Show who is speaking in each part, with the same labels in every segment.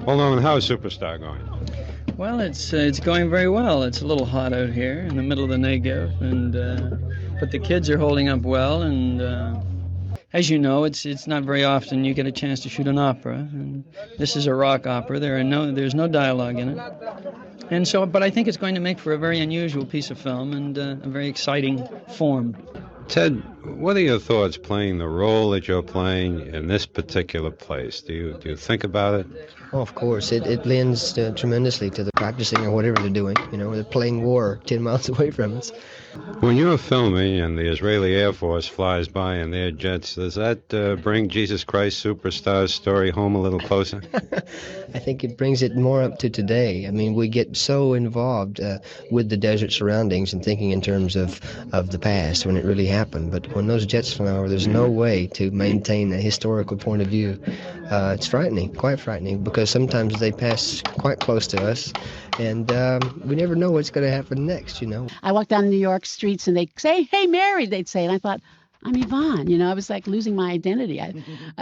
Speaker 1: Well, Norman, how is Superstar going?
Speaker 2: Well, it's going very well. It's a little hot out here in the middle of the Negev, but the kids are holding up well. And as you know, it's not very often you get a chance to shoot an opera. And this is a rock opera. There's no dialogue in it. And so, but I think it's going to make for a very unusual piece of film and a very exciting form.
Speaker 1: Ted, what are your thoughts playing the role that you're playing in this particular place? Do you think about it?
Speaker 3: Oh, of course, it lends tremendously to the practicing or whatever they're doing. You know, they're playing war 10 miles away from us.
Speaker 1: When you're filming and the Israeli Air Force flies by in their jets, does that bring Jesus Christ Superstar's story home a little closer?
Speaker 3: I think it brings it more up to today. I mean, we get so involved with the desert surroundings and thinking in terms of the past when it really happened. But when those jets fly over, there's no way to maintain a historical point of view. It's frightening, quite frightening, because sometimes they pass quite close to us, and we never know what's going to happen next, you know.
Speaker 4: I walk down New York streets and they say, "Hey, Mary," they'd say, and I thought, I'm Yvonne. You know, I was like losing my identity.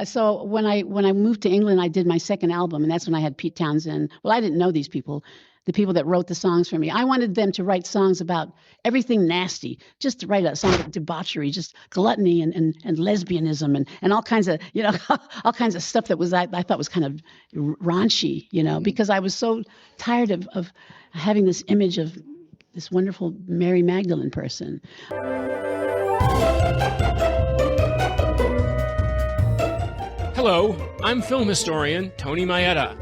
Speaker 4: So when I moved to England, I did my second album, and that's when I had Pete Townsend. Well, I didn't know these people, the people that wrote the songs for me. I wanted them to write songs about everything nasty, just to write a song of debauchery, just gluttony and lesbianism and all kinds of, you know, all kinds of stuff that was I thought was kind of raunchy, you know, because I was so tired of having this image of this wonderful Mary Magdalene person.
Speaker 5: Hello, I'm film historian Tony Maeda.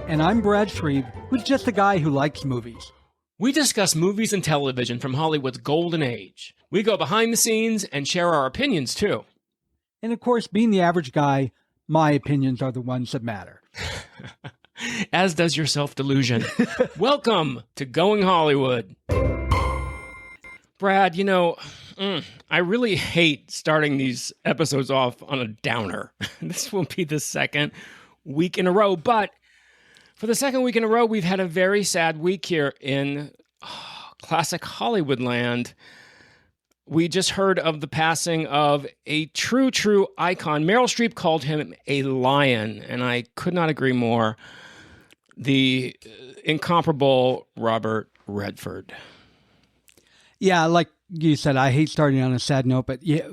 Speaker 6: And I'm Brad Shreve, who's just a guy who likes movies.
Speaker 5: We discuss movies and television from Hollywood's golden age. We go behind the scenes and share our opinions, too.
Speaker 6: And of course, being the average guy, my opinions are the ones that matter.
Speaker 5: As does your self-delusion. Welcome to Going Hollywood. Brad, you know, I really hate starting these episodes off on a downer. This will be the second week in a row, but for the second week in a row, we've had a very sad week here in classic Hollywood land. We just heard of the passing of a true icon. Meryl Streep called him a lion, and I could not agree more. The incomparable Robert Redford.
Speaker 6: Yeah, like you said, I hate starting on a sad note, but yeah,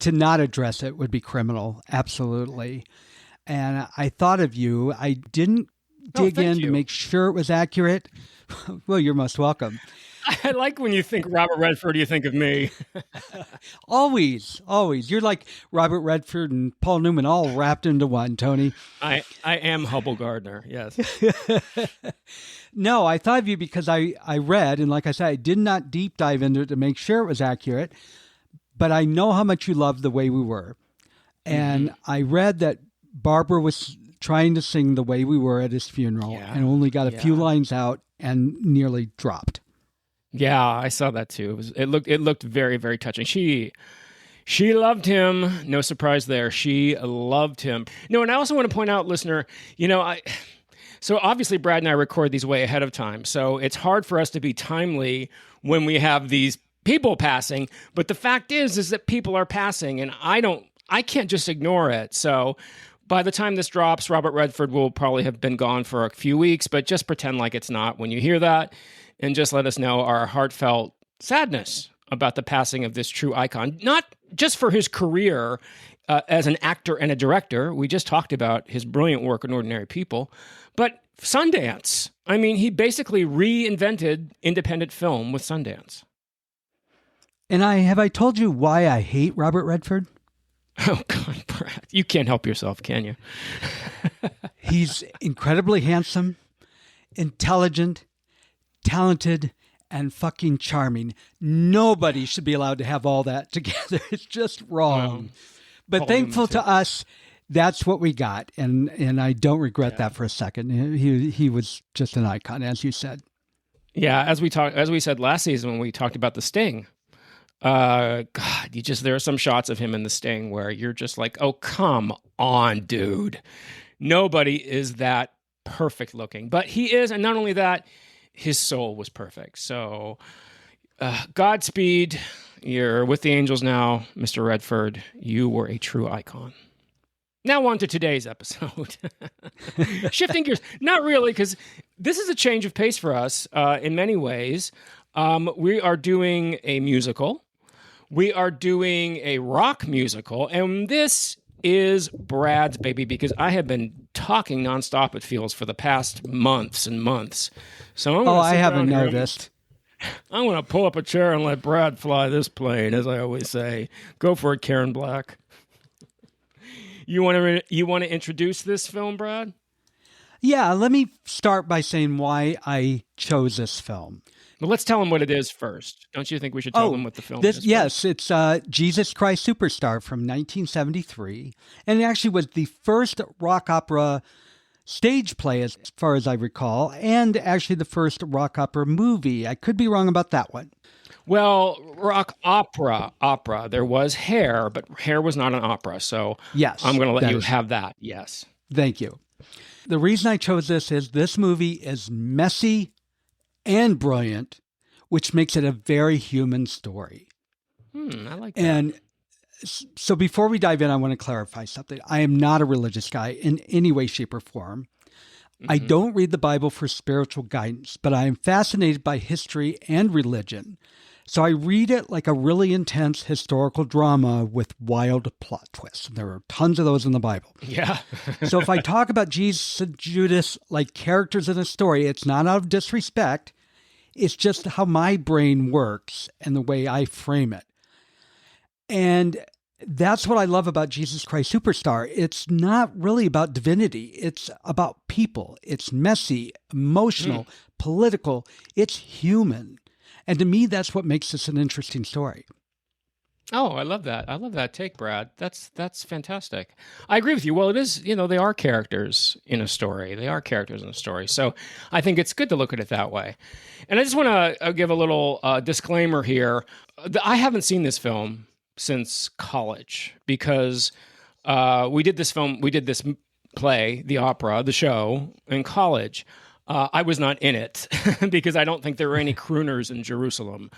Speaker 6: to not address it would be criminal. Absolutely. And I thought of you. I didn't dig in to make sure it was accurate. Well, you're most welcome.
Speaker 5: I like when you think Robert Redford, you think of me.
Speaker 6: Always. You're like Robert Redford and Paul Newman all wrapped into one, Tony.
Speaker 5: I am Hubble Gardner, yes.
Speaker 6: No, I thought of you because I read, and like I said, I did not deep dive into it to make sure it was accurate, but I know how much you love The Way We Were. And I read that Barbara was trying to sing The Way We Were at his funeral and only got a few lines out and nearly dropped.
Speaker 5: Yeah, I saw that too. It looked very, very touching. She loved him. No surprise there. She loved him. No, and I also want to point out, listener, you know, so obviously Brad and I record these way ahead of time, so it's hard for us to be timely when we have these people passing. But the fact is that people are passing, and I can't just ignore it. So by the time this drops, Robert Redford will probably have been gone for a few weeks, but just pretend like it's not when you hear that, and just let us know our heartfelt sadness about the passing of this true icon, not just for his career as an actor and a director. We just talked about his brilliant work in Ordinary People, but Sundance. I mean, he basically reinvented independent film with Sundance.
Speaker 6: And have I told you why I hate Robert Redford?
Speaker 5: Oh, God, Brad. You can't help yourself, can you?
Speaker 6: He's incredibly handsome, intelligent, talented, and fucking charming. Nobody should be allowed to have all that together. It's just wrong. But thankful to us, that's what we got. And I don't regret that for a second. He was just an icon, as you said.
Speaker 5: Yeah, as we said last season when we talked about The Sting. God, there are some shots of him in The Sting where you're just like, oh, come on, dude. Nobody is that perfect looking. But he is, and not only that, his soul was perfect. So Godspeed. You're with the angels now, Mr. Redford. You were a true icon. Now on to today's episode. Shifting gears. Not really, because this is a change of pace for us in many ways. We are doing a musical. We are doing a rock musical. And this is Brad's baby, because I have been talking nonstop, it feels, for the past months and months. So
Speaker 6: I haven't noticed.
Speaker 5: I'm going to pull up a chair and let Brad fly this plane, as I always say. Go for it, Karen Black. You want to introduce this film, Brad?
Speaker 6: Yeah, let me start by saying why I chose this film.
Speaker 5: Well, let's tell them what it is first. Don't you think we should tell them what the film is?
Speaker 6: Yes, it's Jesus Christ Superstar from 1973. And it actually was the first rock opera stage play, as far as I recall, and actually the first rock opera movie. I could be wrong about that one.
Speaker 5: Well, rock opera. There was Hair, but Hair was not an opera. So
Speaker 6: yes,
Speaker 5: I'm going to let you have that. Yes.
Speaker 6: Thank you. The reason I chose this is this movie is messy and brilliant, which makes it a very human story.
Speaker 5: I like that.
Speaker 6: And so before we dive in, I want to clarify something. I am not a religious guy in any way, shape, or form. I don't read the Bible for spiritual guidance, but I am fascinated by history and religion. So I read it like a really intense historical drama with wild plot twists. There are tons of those in the Bible.
Speaker 5: Yeah.
Speaker 6: So if I talk about Jesus and Judas like characters in a story, it's not out of disrespect. It's just how my brain works and the way I frame it. And that's what I love about Jesus Christ Superstar. It's not really about divinity. It's about people. It's messy, emotional, political. It's human. And to me, that's what makes this an interesting story.
Speaker 5: Oh, I love that. I love that take, Brad. That's fantastic. I agree with you. Well, it is, they are characters in a story. So I think it's good to look at it that way. And I just want to give a little disclaimer here. I haven't seen this film since college because we did this play, the opera, the show in college. I was not in it because I don't think there were any crooners in Jerusalem.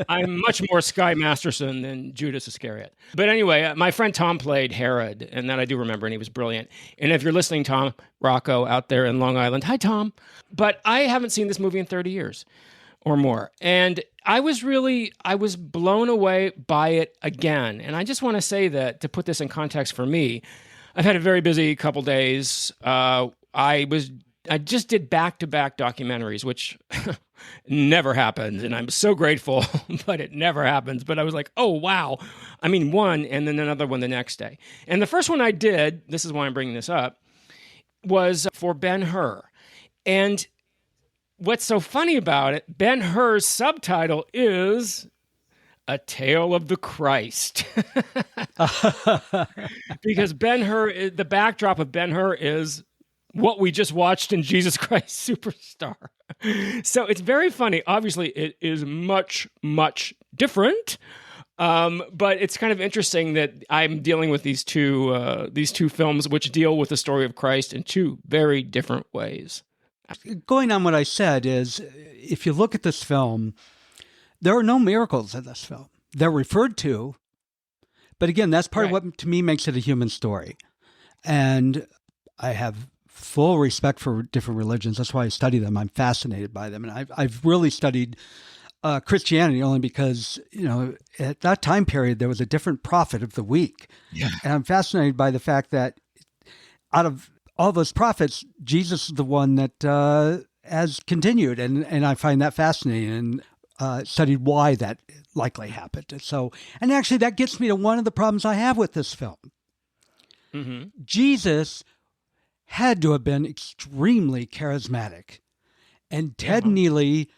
Speaker 5: I'm much more Sky Masterson than Judas Iscariot. But anyway, my friend Tom played Herod, and that I do remember, and he was brilliant. And if you're listening, Tom Rocco out there in Long Island, hi, Tom. But I haven't seen this movie in 30 years or more. And I was blown away by it again. And I just want to say that, to put this in context for me, I've had a very busy couple days. I just did back-to-back documentaries, which never happens, and I'm so grateful, but it never happens. But I was like, oh, wow. I mean, one, and then another one the next day. And the first one I did, this is why I'm bringing this up, was for Ben-Hur. And what's so funny about it, Ben-Hur's subtitle is A Tale of the Christ. Because Ben-Hur, the backdrop of Ben-Hur is what we just watched in Jesus Christ Superstar. So it's very funny. Obviously, it is much, much different. But it's kind of interesting that I'm dealing with these two films which deal with the story of Christ in two very different ways.
Speaker 6: Going on what I said is, if you look at this film, there are no miracles in this film. They're referred to, but again, that's part of what, to me, makes it a human story. And I have full respect for different religions. That's why I study them. I'm fascinated by them. And I've really studied Christianity only because, at that time period, there was a different prophet of the week. Yeah. And I'm fascinated by the fact that out of all those prophets, Jesus is the one that has continued. And I find that fascinating and studied why that likely happened. So, and actually that gets me to one of the problems I have with this film. Mm-hmm. Jesus had to have been extremely charismatic. And Ted Neely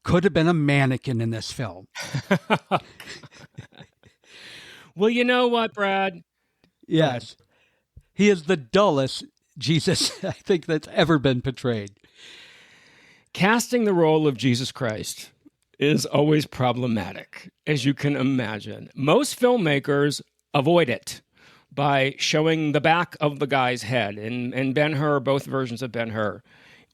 Speaker 6: could have been a mannequin in this film.
Speaker 5: Well, you know what, Brad?
Speaker 6: Yes. He is the dullest Jesus I think that's ever been portrayed.
Speaker 5: Casting the role of Jesus Christ is always problematic, as you can imagine. Most filmmakers avoid it by showing the back of the guy's head. And Ben-Hur, both versions of Ben-Hur,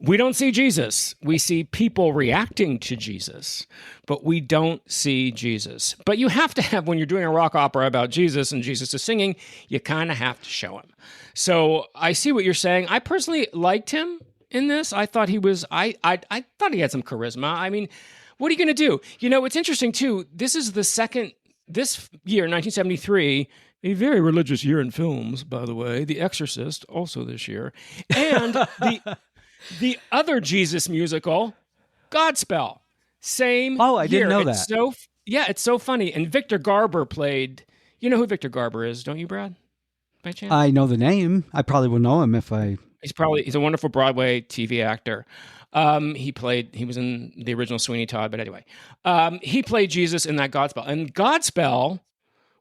Speaker 5: We don't see Jesus. We see people reacting to Jesus, but we don't see Jesus. But you have to have, when you're doing a rock opera about Jesus and Jesus is singing, you kind of have to show him. So I see what you're saying. I personally liked him in this. I thought he was, I thought he had some charisma. I mean, what are you going to do? You know, it's interesting too. This is this year, 1973, a very religious year in films, by the way. The Exorcist, also this year. And the other Jesus musical, Godspell, same.
Speaker 6: Oh, I didn't know
Speaker 5: it's
Speaker 6: that.
Speaker 5: It's so funny. And Victor Garber played. You know who Victor Garber is, don't you, Brad? By chance?
Speaker 6: I know the name. I probably will know him if I.
Speaker 5: He's a wonderful Broadway TV actor. He was in the original Sweeney Todd, but anyway, he played Jesus in that Godspell, and Godspell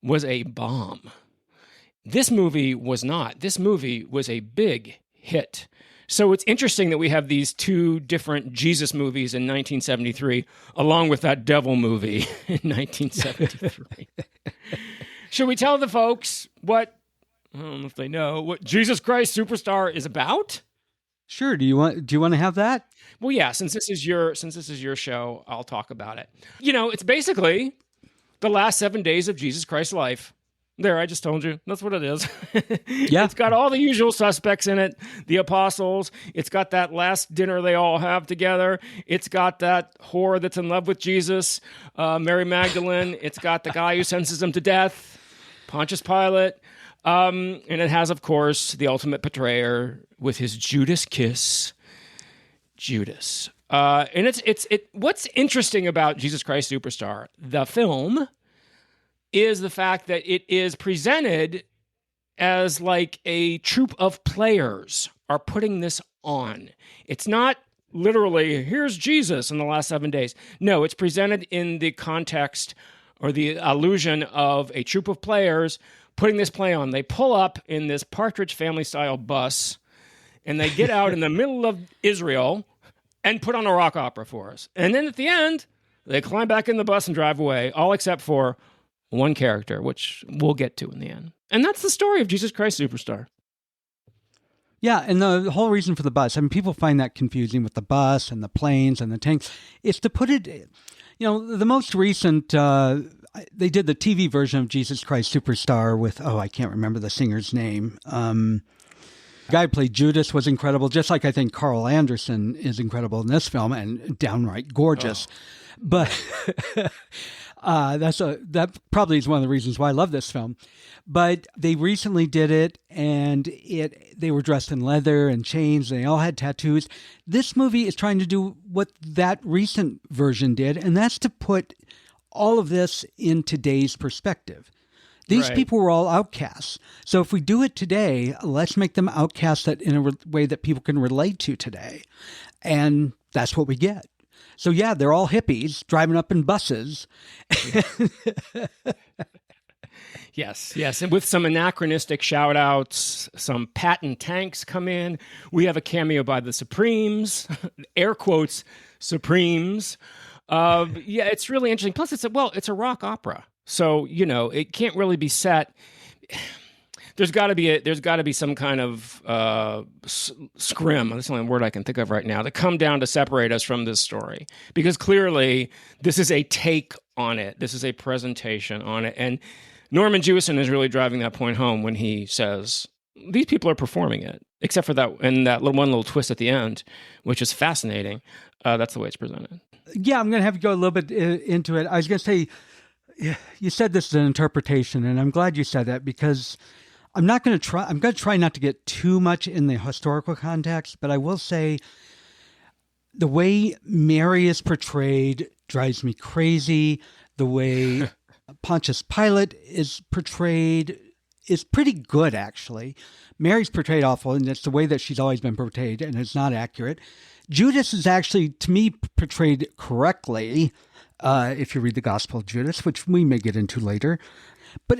Speaker 5: was a bomb. This movie was not. This movie was a big hit. So it's interesting that we have these two different Jesus movies in 1973, along with that devil movie in 1973. Should we tell the folks what, I don't know if they know, what Jesus Christ Superstar is about?
Speaker 6: Sure. Do you want to have that?
Speaker 5: Well, yeah, since this is your show, I'll talk about it. You know, it's basically the last 7 days of Jesus Christ's life. There, I just told you. That's what it is.
Speaker 6: Yeah.
Speaker 5: It's got all the usual suspects in it. The apostles. It's got that last dinner they all have together. It's got that whore that's in love with Jesus, Mary Magdalene. It's got the guy who sentences him to death, Pontius Pilate. And it has, of course, the ultimate betrayer with his Judas kiss, Judas. And it's what's interesting about Jesus Christ Superstar, the film, is the fact that it is presented as like a troupe of players are putting this on. It's not literally, here's Jesus in the last 7 days. No, it's presented in the context or the allusion of a troupe of players putting this play on. They pull up in this Partridge Family-style bus, and they get out in the middle of Israel and put on a rock opera for us. And then at the end, they climb back in the bus and drive away, all except for one character, which we'll get to in the end. And that's the story of Jesus Christ Superstar.
Speaker 6: Yeah, and the whole reason for the bus, I mean, people find that confusing with the bus and the planes and the tanks. It's to put it, you know, the most recent, they did the TV version of Jesus Christ Superstar with, I can't remember the singer's name. The guy who played Judas was incredible, just like I think Carl Anderson is incredible in this film and downright gorgeous. But that probably is one of the reasons why I love this film. But they recently did it, and they were dressed in leather and chains. And they all had tattoos. This movie is trying to do what that recent version did, and that's to put all of this in today's perspective. These people were all outcasts. So if we do it today, let's make them outcasts that in a way that people can relate to today. And that's what we get. So yeah, they're all hippies driving up in buses.
Speaker 5: Yes. And with some anachronistic shout outs, some patent tanks come in. We have a cameo by the Supremes, air quotes, Supremes. It's really interesting. Plus, it's a rock opera. So, you know, it can't really be set. There's got to be some kind of scrim. That's the only word I can think of right now to come down to separate us from this story, because clearly this is a take on it. This is a presentation on it, and Norman Jewison is really driving that point home when he says these people are performing it, except for that and that one little twist at the end, which is fascinating. That's the way it's presented.
Speaker 6: Yeah, I'm going to have to go a little bit into it. I was going to say, you said this is an interpretation, and I'm glad you said that, because I'm going to try not to get too much in the historical context, but I will say the way Mary is portrayed drives me crazy. The way Pontius Pilate is portrayed is pretty good, actually. Mary's portrayed awful, and it's the way that she's always been portrayed, and it's not accurate. Judas is actually, to me, portrayed correctly, if you read the Gospel of Judas, which we may get into later. But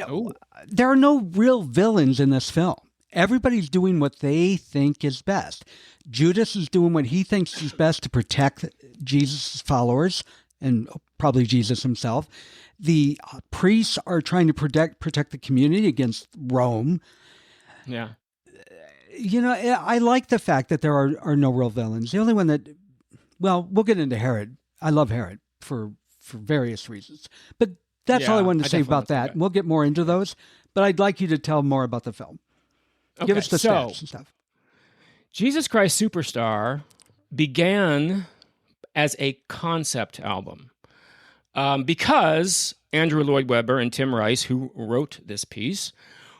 Speaker 6: there are no real villains in this film. Everybody's doing what they think is best. Judas is doing what he thinks is best to protect Jesus' followers, and probably Jesus himself. The priests are trying to protect the community against Rome.
Speaker 5: Yeah.
Speaker 6: I like the fact that there are no real villains. The only one that, well, we'll get into Herod. I love Herod for various reasons. But that's all I wanted to say about that. We'll get more into those. But I'd like you to tell more about the film.
Speaker 5: Okay,
Speaker 6: Give us the stats and stuff.
Speaker 5: Jesus Christ Superstar began as a concept album because Andrew Lloyd Webber and Tim Rice, who wrote this piece,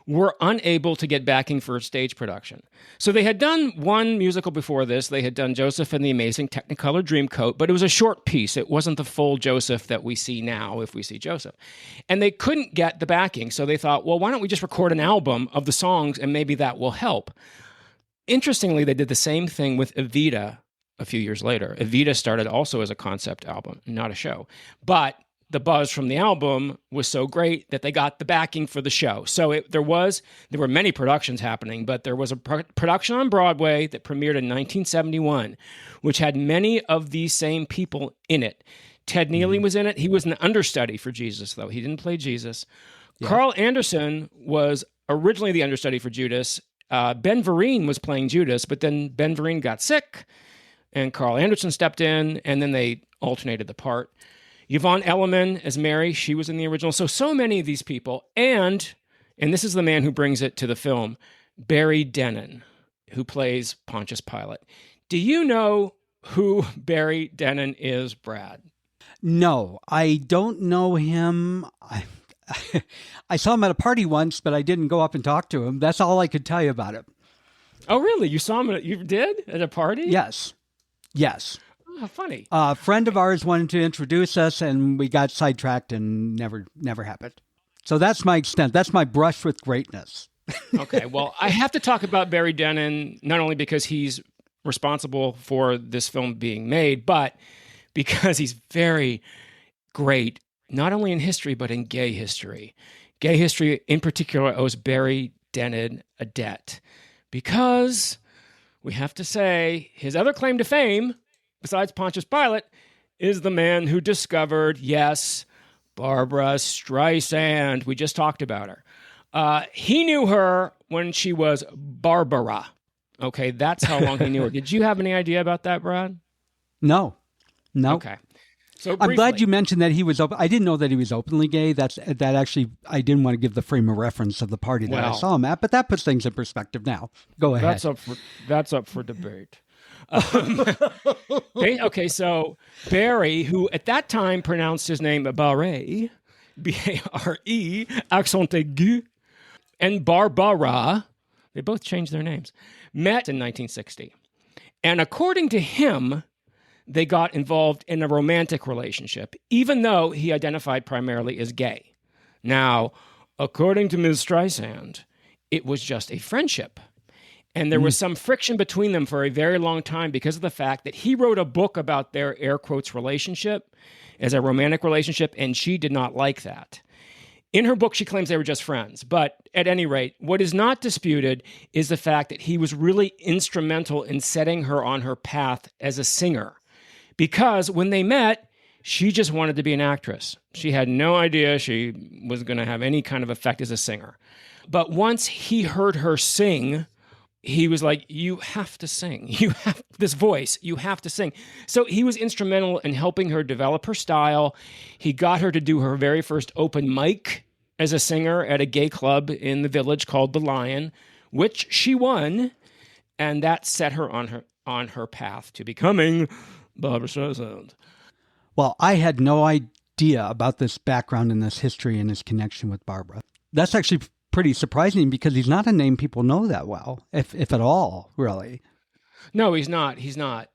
Speaker 5: were unable to get backing for a stage production. So they had done one musical before this. They had done Joseph and the Amazing Technicolor Dreamcoat, but it was a short piece. It wasn't the full Joseph that we see now if we see Joseph. And they couldn't get the backing, so they thought, well, why don't we just record an album of the songs and maybe that will help. Interestingly, they did the same thing with Evita a few years later. Evita started also as a concept album, not a show. But the buzz from the album was so great that they got the backing for the show. So there were many productions happening, but there was a production on Broadway that premiered in 1971, which had many of these same people in it. Ted Neely was in it. He was an understudy for Jesus, though. He didn't play Jesus. Yeah. Carl Anderson was originally the understudy for Judas. Ben Vereen was playing Judas, but then Ben Vereen got sick, and Carl Anderson stepped in, and then they alternated the part. Yvonne Elliman as Mary, she was in the original. So many of these people. And this is the man who brings it to the film, Barry Dennen, who plays Pontius Pilate. Do you know who Barry Dennen is, Brad?
Speaker 6: No, I don't know him. I saw him at a party once, but I didn't go up and talk to him. That's all I could tell you about him.
Speaker 5: Oh, really? You saw him? You did? At a party?
Speaker 6: Yes.
Speaker 5: Oh, funny.
Speaker 6: A friend of ours wanted to introduce us, and we got sidetracked and never happened. So that's my extent. That's my brush with greatness.
Speaker 5: Okay, well, I have to talk about Barry Dennen, not only because he's responsible for this film being made, but because he's very great, not only in history, but in gay history. Gay history, in particular, owes Barry Dennen a debt. Because, we have to say, his other claim to fame, besides Pontius Pilate, is the man who discovered, yes, Barbra Streisand. We just talked about her. He knew her when she was Barbara. Okay, that's how long he knew her. Did you have any idea about that, Brad?
Speaker 6: No.
Speaker 5: Okay. So
Speaker 6: I'm glad you mentioned that he was open. I didn't know that he was openly gay. That actually, I didn't want to give the frame of reference of the party that I saw him at, but that puts things in perspective now. Go ahead.
Speaker 5: That's up for debate. Okay, so Barry, who at that time pronounced his name Barre, B-A-R-E, accent aigu, and Barbara, they both changed their names, met in 1960. And according to him, they got involved in a romantic relationship, even though he identified primarily as gay. Now, according to Ms. Streisand, it was just a friendship. And there was some friction between them for a very long time because of the fact that he wrote a book about their air quotes relationship as a romantic relationship, and she did not like that. In her book, she claims they were just friends. But at any rate, what is not disputed is the fact that he was really instrumental in setting her on her path as a singer. Because when they met, she just wanted to be an actress. She had no idea she was going to have any kind of effect as a singer. But once he heard her sing, he was like, you have to sing. You have this voice. You have to sing. So he was instrumental in helping her develop her style. He got her to do her very first open mic as a singer at a gay club in the village called The Lion, which she won. And that set her on her path to becoming Barbra Streisand.
Speaker 6: Well, I had no idea about this background and this history and his connection with Barbara. That's actually pretty surprising because he's not a name people know that well, if at all, really.
Speaker 5: No, he's not. He's not.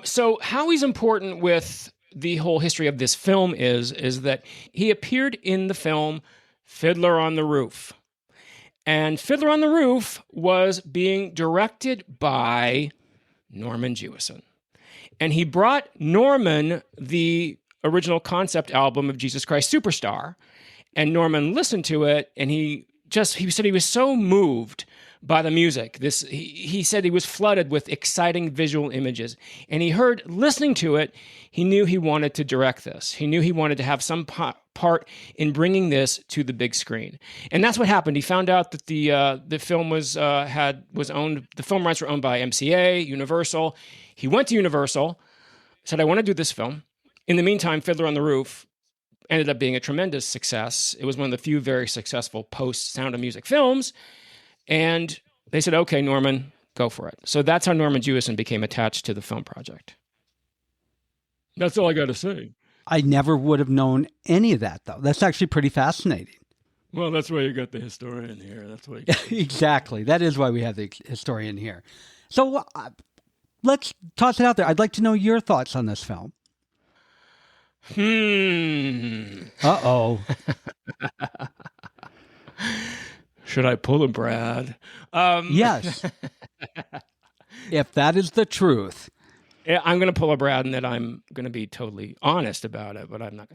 Speaker 5: So how he's important with the whole history of this film is that he appeared in the film Fiddler on the Roof. And Fiddler on the Roof was being directed by Norman Jewison. And he brought Norman the original concept album of Jesus Christ Superstar. And Norman listened to it, and he said he was so moved by the music. He said he was flooded with exciting visual images, and listening to it, he knew he wanted to direct this. He knew he wanted to have some part in bringing this to the big screen, and that's what happened. He found out that the film was owned. The film rights were owned by MCA, Universal. He went to Universal, said, "I want to do this film." In the meantime, Fiddler on the Roof ended up being a tremendous success. It was one of the few very successful post-Sound of Music films. And they said, okay, Norman, go for it. So that's how Norman Jewison became attached to the film project. That's all I got to say.
Speaker 6: I never would have known any of that, though. That's actually pretty fascinating.
Speaker 5: Well, that's why you got the historian here. That's why.
Speaker 6: Exactly. That is why we have the historian here. So let's toss it out there. I'd like to know your thoughts on this film. Uh-oh.
Speaker 5: Should I pull a Brad?
Speaker 6: Yes. If that is the truth.
Speaker 5: I'm going to pull a Brad, and that I'm going to be totally honest about it, but I'm not.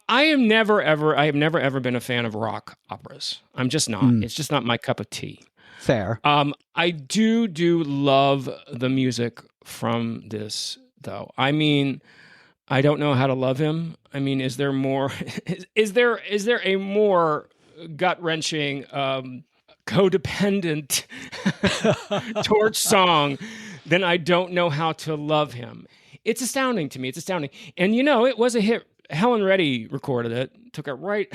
Speaker 5: I have never ever been a fan of rock operas. I'm just not. It's just not my cup of tea.
Speaker 6: Fair.
Speaker 5: I do love the music from this, though. I mean, I don't know how to love him. I mean, is there more? Is there a more gut-wrenching, codependent torch song than I don't know how to love him? It's astounding to me. It's astounding. And it was a hit. Helen Reddy recorded it, took it right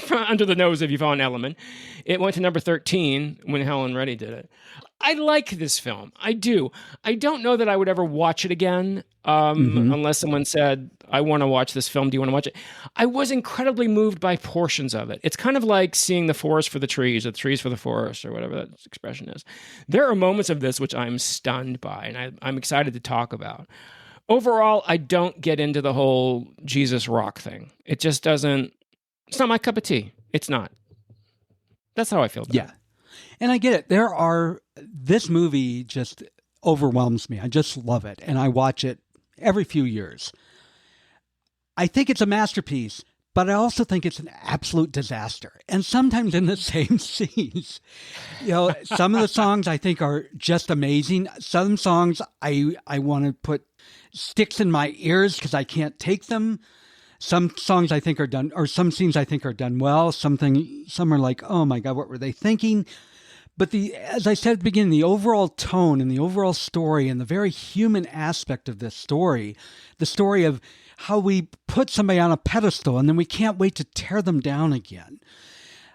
Speaker 5: from under the nose of Yvonne Elliman. It went to number 13 when Helen Reddy did it. I like this film. I do. I don't know that I would ever watch it again, unless someone said, I want to watch this film. Do you want to watch it? I was incredibly moved by portions of it. It's kind of like seeing the forest for the trees, or the trees for the forest, or whatever that expression is. There are moments of this which I'm stunned by, and I'm excited to talk about. Overall, I don't get into the whole Jesus rock thing. It just doesn't, it's not my cup of tea. It's not. That's how I feel about it.
Speaker 6: Yeah. And I get it. This movie just overwhelms me. I just love it. And I watch it every few years. I think it's a masterpiece, but I also think it's an absolute disaster. And sometimes in the same scenes. Some of the songs I think are just amazing. Some songs I want to put sticks in my ears because I can't take them. Some songs I think are done, or some scenes I think are done well. Some are like, oh my God, what were they thinking? But as I said at the beginning, the overall tone and the overall story and the very human aspect of this story, the story of how we put somebody on a pedestal and then we can't wait to tear them down again.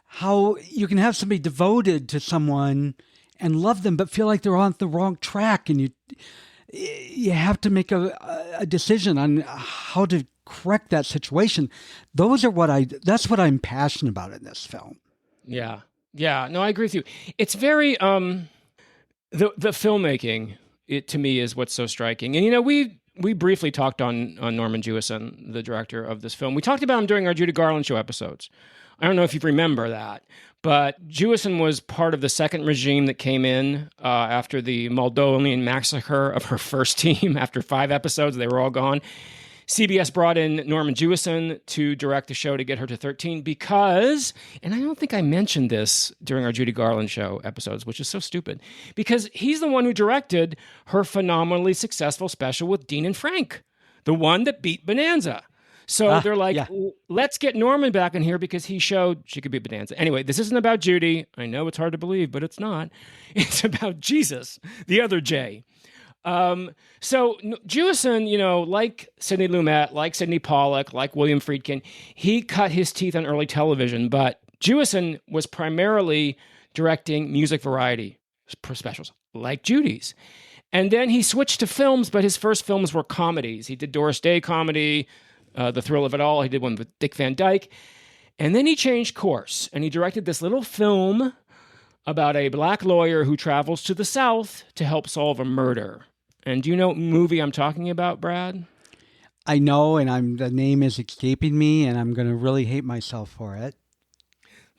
Speaker 6: How you can have somebody devoted to someone and love them, but feel like they're on the wrong track, and you have to make a decision on how to correct that situation. That's what I'm passionate about in this film.
Speaker 5: Yeah. Yeah. No, I agree with you. It's very, the filmmaking, to me, is what's so striking. And, we briefly talked on Norman Jewison, the director of this film. We talked about him during our Judy Garland show episodes. I don't know if you remember that, but Jewison was part of the second regime that came in after the Moldolian massacre of her first team. After 5 episodes, they were all gone. CBS brought in Norman Jewison to direct the show to get her to 13 because, and I don't think I mentioned this during our Judy Garland show episodes, which is so stupid, because he's the one who directed her phenomenally successful special with Dean and Frank, the one that beat Bonanza. So they're like, let's get Norman back in here because he showed she could be Bonanza. Anyway, this isn't about Judy. I know it's hard to believe, but it's not. It's about Jesus, the other J. So Jewison, like Sidney Lumet, like Sidney Pollack, like William Friedkin, he cut his teeth on early television, but Jewison was primarily directing music variety specials like Judy's. And then he switched to films, but his first films were comedies. He did Doris Day comedy, The Thrill of It All. He did one with Dick Van Dyke. And then he changed course, and he directed this little film about a black lawyer who travels to the South to help solve a murder. And do you know what movie I'm talking about, Brad?
Speaker 6: I know, and the name is escaping me, and I'm going to really hate myself for it.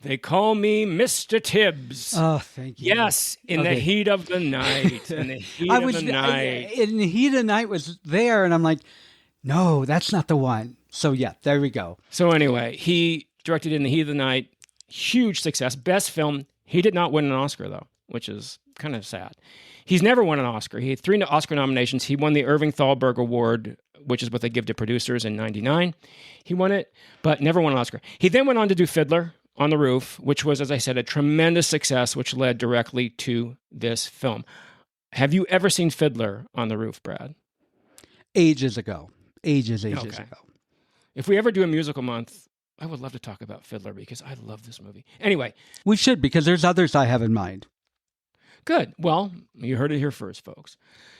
Speaker 5: They call me Mr. Tibbs.
Speaker 6: Oh, thank you.
Speaker 5: Yes, in the heat of the night. In the heat of the night.
Speaker 6: In the heat of the night was there, and I'm like, no, that's not the one. So yeah, there we go.
Speaker 5: So anyway, he directed In the Heat of the Night. Huge success. Best film. He did not win an Oscar, though, which is kind of sad. He's never won an Oscar. He had 3 Oscar nominations. He won the Irving Thalberg Award, which is what they give to producers, in 1999. He won it, but never won an Oscar. He then went on to do Fiddler on the Roof, which was, as I said, a tremendous success, which led directly to this film. Have you ever seen Fiddler on the Roof, Brad?
Speaker 6: Ages ago. Ages
Speaker 5: Okay.
Speaker 6: ago.
Speaker 5: If we ever do a musical month, I would love to talk about Fiddler because I love this movie. Anyway.
Speaker 6: We should, because there's others I have in mind.
Speaker 5: Good. Well, you heard it here first, folks.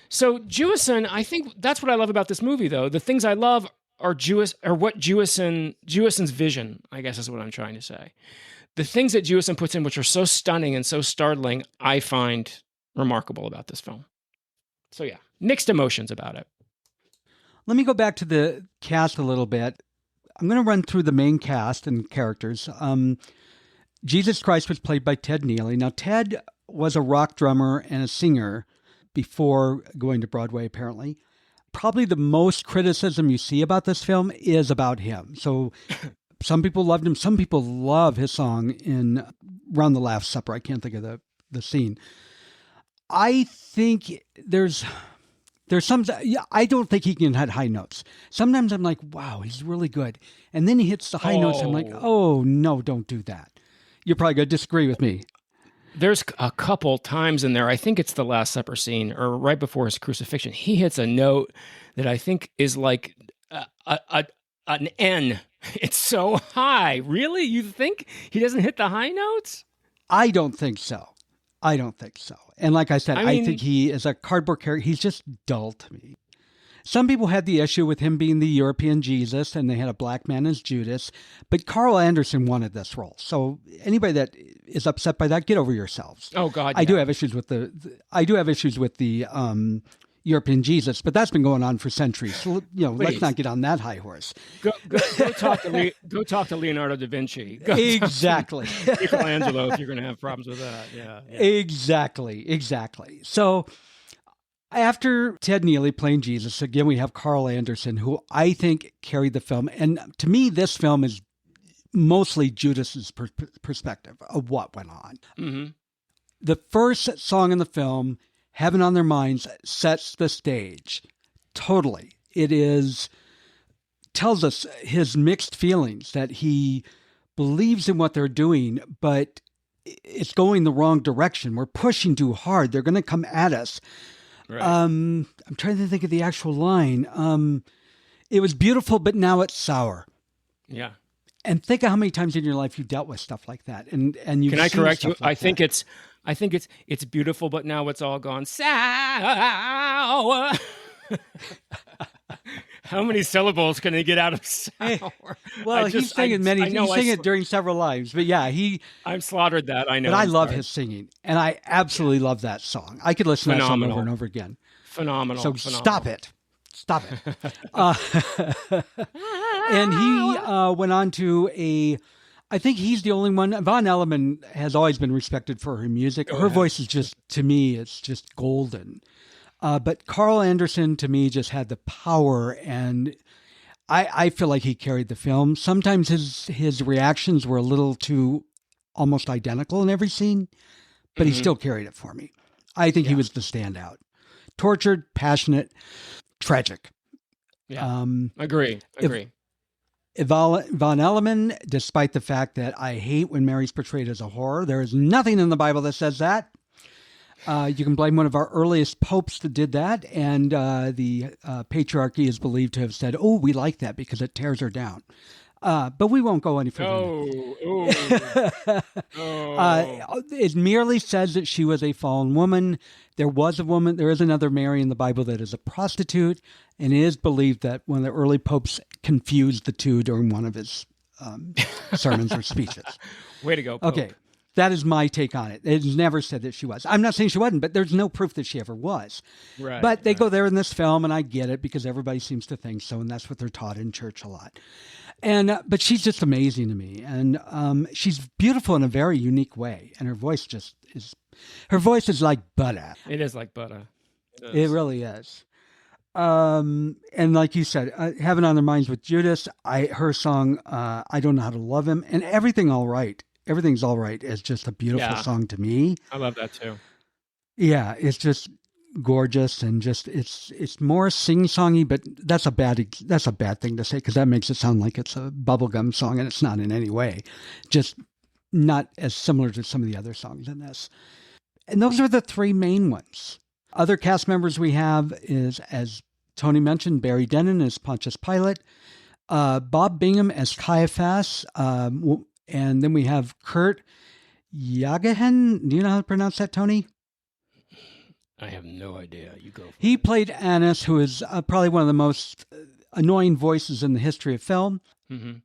Speaker 5: So Jewison, I think that's what I love about this movie, though. The things I love are what Jewison's vision, I guess is what I'm trying to say. The things that Jewison puts in, which are so stunning and so startling, I find remarkable about this film. So yeah, mixed emotions about it.
Speaker 6: Let me go back to the cast a little bit. I'm going to run through the main cast and characters. Jesus Christ was played by Ted Neely. Now, Ted was a rock drummer and a singer before going to Broadway, apparently. Probably the most criticism you see about this film is about him. So some people loved him. Some people love his song in Round the Last Supper. I can't think of the scene. I think there's some, I don't think he can hit high notes. Sometimes I'm like, wow, he's really good. And then he hits the high notes. I'm like, oh, no, don't do that. You're probably going to disagree with me.
Speaker 5: There's a couple times in there, I think it's the Last Supper scene or right before his crucifixion, he hits a note that I think is like an N. It's so high. Really? You think he doesn't hit the high notes?
Speaker 6: I don't think so. And like I said, I think he is a cardboard character. He's just dull to me. Some people had the issue with him being the European Jesus, and they had a black man as Judas. But Carl Anderson wanted this role. So anybody that is upset by that, get over yourselves.
Speaker 5: Oh God,
Speaker 6: I do have issues with the European Jesus, but that's been going on for centuries. So, let's not get on that high horse.
Speaker 5: Go talk to Leonardo da Vinci.
Speaker 6: Exactly.
Speaker 5: Michelangelo, if you're going to have problems with that. Yeah.
Speaker 6: Exactly. So after Ted Neely playing Jesus, again, we have Carl Anderson, who I think carried the film. And to me, this film is mostly Judas's perspective of what went on. Mm-hmm. The first song in the film, Heaven on Their Minds, sets the stage. Totally. Tells us his mixed feelings, that he believes in what they're doing, but it's going the wrong direction. We're pushing too hard. They're going to come at us. Right. I'm trying to think of the actual line. It was beautiful, but now it's sour.
Speaker 5: Yeah.
Speaker 6: And think of how many times in your life you dealt with stuff like that. And you
Speaker 5: Can I correct you? I think it's beautiful, but now it's all gone sour. How many syllables can he get out of sour?
Speaker 6: Well, he's singing it during several lives, but yeah,
Speaker 5: I'm slaughtered that. I know.
Speaker 6: But I love his singing, and I absolutely love that song. I could listen to that song over and over again.
Speaker 5: Phenomenal.
Speaker 6: So stop it. And he went on to I think he's the only one. Von Elliman has always been respected for her music. Her voice is just, to me, it's just golden. But Carl Anderson, to me, just had the power, and I feel like he carried the film. Sometimes his reactions were a little too almost identical in every scene, but he still carried it for me. I think he was the standout. Tortured, passionate, tragic.
Speaker 5: Yeah, agree.
Speaker 6: Von Elliman, despite the fact that I hate when Mary's portrayed as a whore, there is nothing in the Bible that says that. You can blame one of our earliest popes that did that, and the patriarchy is believed to have said, "Oh, we like that because it tears her down." But we won't go any further. It merely says that she was a fallen woman. There is another Mary in the Bible that is a prostitute, and it is believed that one of the early popes confused the two during one of his sermons or speeches.
Speaker 5: Way to go, Pope.
Speaker 6: Okay. That is my take on it. It's never said that she was. I'm not saying she wasn't, but there's no proof that she ever was.
Speaker 5: Right.
Speaker 6: But they go there in this film, and I get it because everybody seems to think so, and that's what they're taught in church a lot. And but she's just amazing to me, and she's beautiful in a very unique way, and her voice is like butter.
Speaker 5: It is like butter.
Speaker 6: It really is. And like you said, Heaven on Their Minds with Judas, her song, I Don't Know How to Love Him, and Everything All Right Everything's All Right is just a beautiful song to me.
Speaker 5: I love that too.
Speaker 6: Yeah, it's just gorgeous and just it's more sing-songy, but that's a bad thing to say because that makes it sound like it's a bubblegum song, and it's not in any way. Just not as similar to some of the other songs in this. And those are the three main ones. Other cast members we have is, as Tony mentioned, Barry Dennen as Pontius Pilate, Bob Bingham as Caiaphas, and then we have Kurt Yagahen. Do you know how to pronounce that, Tony?
Speaker 5: I have no idea. You go.
Speaker 6: He played Annas, who is probably one of the most annoying voices in the history of film.
Speaker 5: Mm-hmm.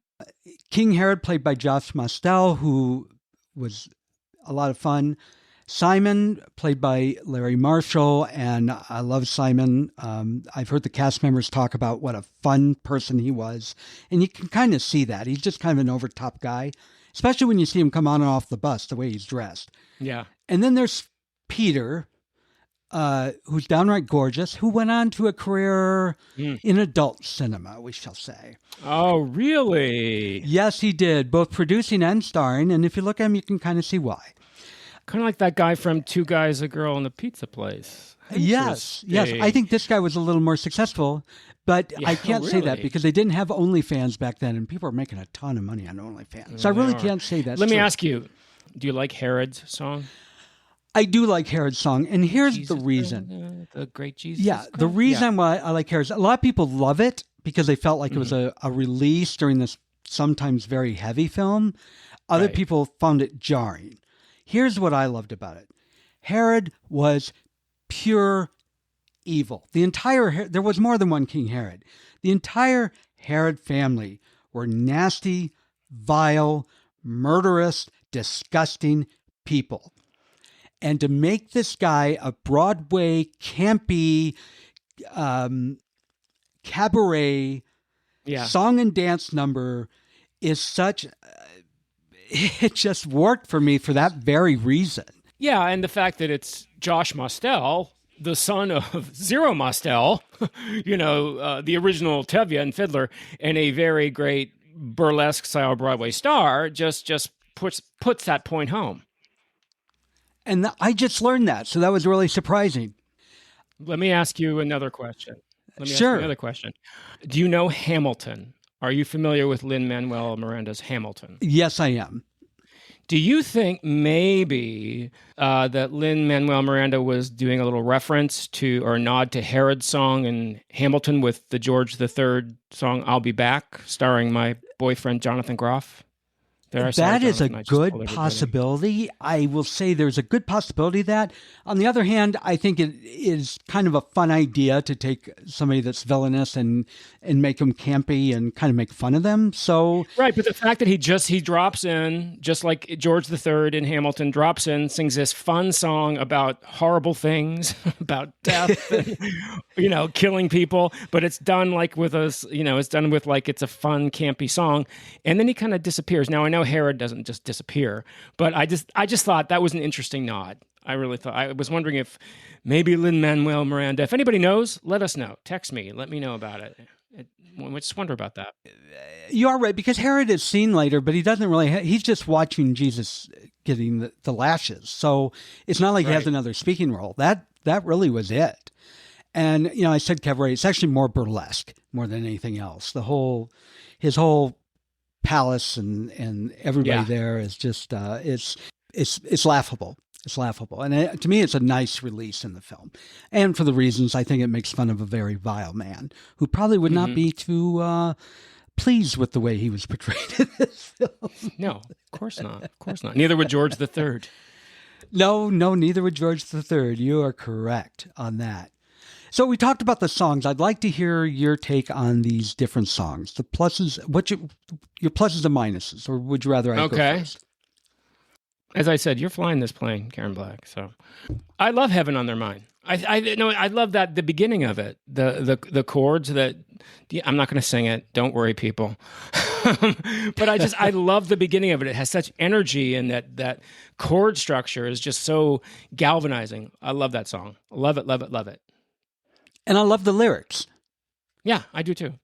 Speaker 6: King Herod, played by Josh Mostel, who was a lot of fun. Simon, played by Larry Marshall, and I love Simon. I've heard the cast members talk about what a fun person he was, and you can kind of see that. He's just kind of an over-top guy, especially when you see him come on and off the bus, the way he's dressed.
Speaker 5: Yeah.
Speaker 6: And then there's Peter, who's downright gorgeous, who went on to a career in adult cinema, we shall say.
Speaker 5: Oh, really?
Speaker 6: Yes, he did, both producing and starring, and if you look at him, you can kind of see why.
Speaker 5: Kind of like that guy from Two Guys, a Girl in a Pizza Place.
Speaker 6: Yes. I think this guy was a little more successful, but I can't say that because they didn't have OnlyFans back then, and people are making a ton of money on OnlyFans. So I really can't say that.
Speaker 5: Let me ask you, do you like Herod's song?
Speaker 6: I do like Herod's song, and here's the reason.
Speaker 5: The great Jesus.
Speaker 6: Yeah, the reason why I like Herod's, a lot of people love it because they felt like it was a release during this sometimes very heavy film. Other people found it jarring. Here's what I loved about it. Herod was pure evil. There was more than one King Herod. The entire Herod family were nasty, vile, murderous, disgusting people. And to make this guy a Broadway, campy, cabaret song and dance number is such... It just worked for me for that very reason.
Speaker 5: Yeah, and the fact that it's Josh Mostel, the son of Zero Mostel, the original Tevye and fiddler, and a very great burlesque-style Broadway star, just puts that point home.
Speaker 6: And I just learned that, so that was really surprising.
Speaker 5: Let me ask you another question. Do you know Hamilton? Are you familiar with Lin-Manuel Miranda's Hamilton?
Speaker 6: Yes, I am.
Speaker 5: Do you think maybe that Lin-Manuel Miranda was doing a little reference to or nod to Herod's song in Hamilton with the George III song "I'll Be Back," starring my boyfriend Jonathan Groff?
Speaker 6: That is a good possibility. I will say there's a good possibility of that. On the other hand, I think it is kind of a fun idea to take somebody that's villainous and make them campy and kind of make fun of them. So
Speaker 5: right, but the fact that he drops in, just like George III in Hamilton, drops in, sings this fun song about horrible things, about death, and, killing people, but it's done like with us, it's done with like it's a fun, campy song, and then he kind of disappears. Now I know Herod doesn't just disappear, but I just thought that was an interesting nod. I really thought, I was wondering if maybe Lin-Manuel Miranda, if anybody knows, let us know. Text me, let me know about it. I just wonder about that.
Speaker 6: You are right, because Herod is seen later, but he doesn't really, he's just watching Jesus getting the lashes. So it's not like he has another speaking role. That really was it. And, I said cabaret, it's actually more burlesque more than anything else. His whole palace and everybody there is just it's laughable. It's laughable, and to me, it's a nice release in the film, and for the reasons I think it makes fun of a very vile man who probably would not be too pleased with the way he was portrayed in this film.
Speaker 5: No, of course not. Of course not. Neither would George III.
Speaker 6: No, neither would George III. You are correct on that. So we talked about the songs. I'd like to hear your take on these different songs. The pluses, your pluses and minuses, or would you rather I go first?
Speaker 5: As I said, you're flying this plane, Karen Black. So I love Heaven on Their Mind. I love that the beginning of it, the chords that I'm not going to sing it. Don't worry, people. But I love the beginning of it. It has such energy, and that chord structure is just so galvanizing. I love that song. Love it, love it, love it.
Speaker 6: And I love the lyrics.
Speaker 5: Yeah, I do too.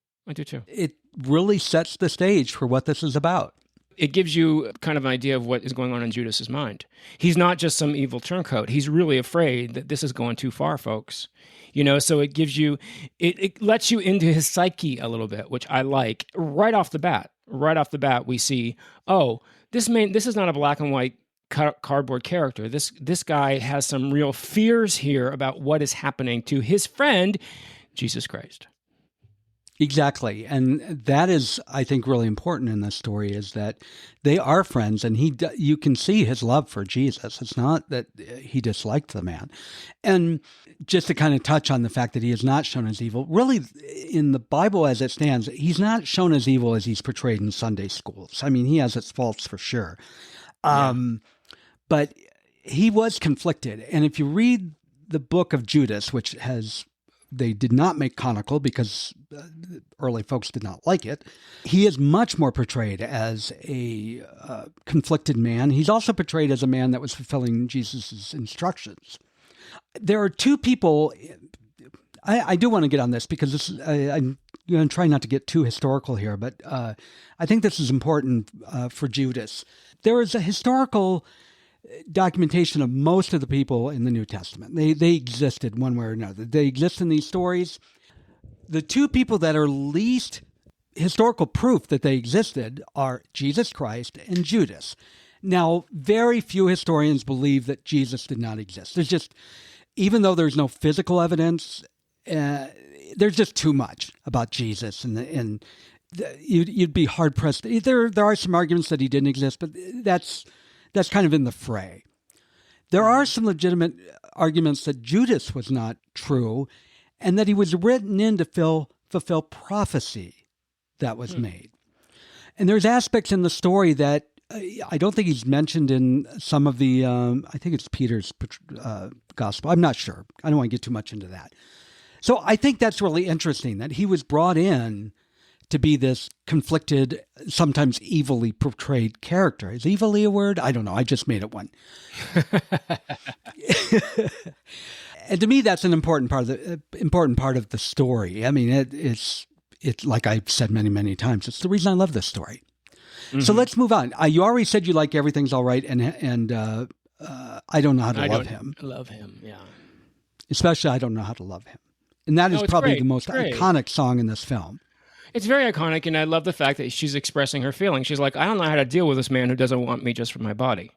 Speaker 6: It really sets the stage for what this is about.
Speaker 5: it gives you kind of an idea of what is going on in Judas's mind. He's not just some evil turncoat. He's really afraid that this is going too far, folks. So it gives you, it lets you into his psyche a little bit, which I like. Right off the bat, we see, this is not a black and white cardboard character. This guy has some real fears here about what is happening to his friend, Jesus Christ.
Speaker 6: Exactly. And that is, I think, really important in this story, is that they are friends, and you can see his love for Jesus. It's not that he disliked the man. And just to kind of touch on the fact that he is not shown as evil, really, in the Bible as it stands, he's not shown as evil as he's portrayed in Sunday schools. I mean, he has its faults for sure. But he was conflicted. And if you read the book of Judas, which they did not make canonical because early folks did not like it, he is much more portrayed as a conflicted man. He's also portrayed as a man that was fulfilling Jesus' instructions. There are two people, I do want to get on this because I'm going to try not to get too historical here, but I think this is important for Judas. There is a historical documentation of most of the people in the New Testament. They existed one way or another. They exist in these stories. The two people that are least historical proof that they existed are Jesus Christ and Judas. Now, very few historians believe that Jesus did not exist. There's just, even though there's no physical evidence, there's just too much about Jesus, and you'd be hard pressed. There are some arguments that he didn't exist, but that's kind of in the fray. There are some legitimate arguments that Judas was not true, and that he was written in to fulfill prophecy that was made. And there's aspects in the story that I don't think he's mentioned in some of the, I think it's Peter's gospel. I'm not sure. I don't want to get too much into that. So I think that's really interesting that he was brought in to be this conflicted, sometimes evilly portrayed character. Is evilly a word? I don't know. I just made it one. And to me, that's an important part of the story. I mean, it's like I've said many, many times. It's the reason I love this story. Mm-hmm. So let's move on. You already said you like Everything's All Right, and I Don't Know How to Love Him.
Speaker 5: Love him, yeah.
Speaker 6: Especially I Don't Know How to Love Him. And that is probably
Speaker 5: great.
Speaker 6: the most iconic song in this film.
Speaker 5: It's very iconic, and I love the fact that she's expressing her feelings. She's like, I don't know how to deal with this man who doesn't want me just for my body.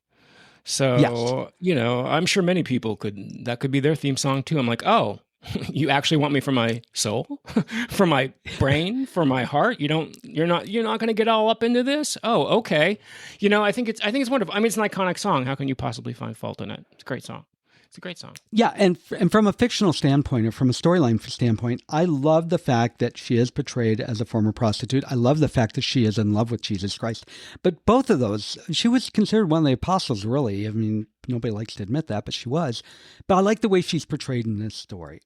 Speaker 5: So, yes. I'm sure many people that could be their theme song too. I'm like, oh, you actually want me for my soul, for my brain, for my heart? You're not going to get all up into this? Oh, okay. I think it's wonderful. I mean, it's an iconic song. How can you possibly find fault in it? It's a great song. It's a great song. Yeah,
Speaker 6: and from a fictional standpoint, or from a storyline standpoint, I love the fact that she is portrayed as a former prostitute. I love the fact that she is in love with Jesus Christ. But both of those, she was considered one of the apostles, really. I mean, nobody likes to admit that, but she was. But I like the way she's portrayed in this story.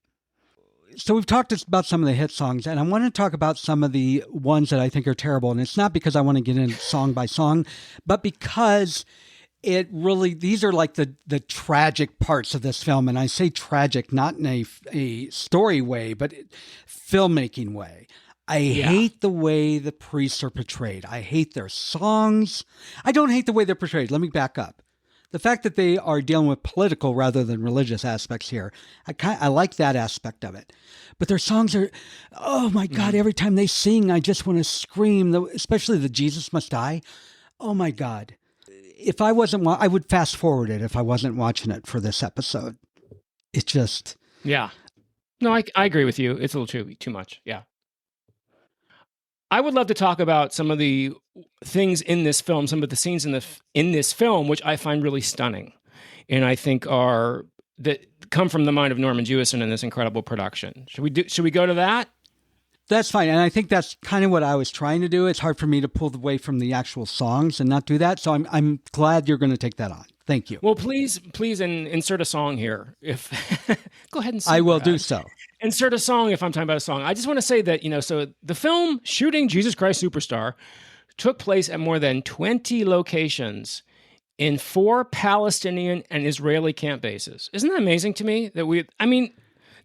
Speaker 6: So we've talked about some of the hit songs, and I want to talk about some of the ones that I think are terrible. And it's not because I want to get into song by song, but because these are like the tragic parts of this film. And I say tragic, not in a story way, but filmmaking way. I hate the way the priests are portrayed. I hate their songs. I don't hate the way they're portrayed. Let me back up. The fact that they are dealing with political rather than religious aspects here, I like that aspect of it. But their songs are, oh my God, every time they sing, I just want to scream, especially the Jesus Must Die. Oh my God. If I wasn't, I would fast forward it if I wasn't watching it for this episode. It just...
Speaker 5: Yeah. No, I agree with you. It's a little too much. Yeah. I would love to talk about some of the things in this film, some of the scenes in this film, which I find really stunning, and I think that come from the mind of Norman Jewison in this incredible production. Should we go to that?
Speaker 6: That's fine, and I think that's kind of what I was trying to do. It's hard for me to pull away from the actual songs and not do that, so I'm glad you're going to take that on. Thank you.
Speaker 5: Well, please insert a song here. If go ahead and sing.
Speaker 6: I will do so.
Speaker 5: Insert a song if I'm talking about a song. I just want to say that, so the film Shooting Jesus Christ Superstar took place at more than 20 locations in 4 Palestinian and Israeli camp bases. Isn't that amazing to me?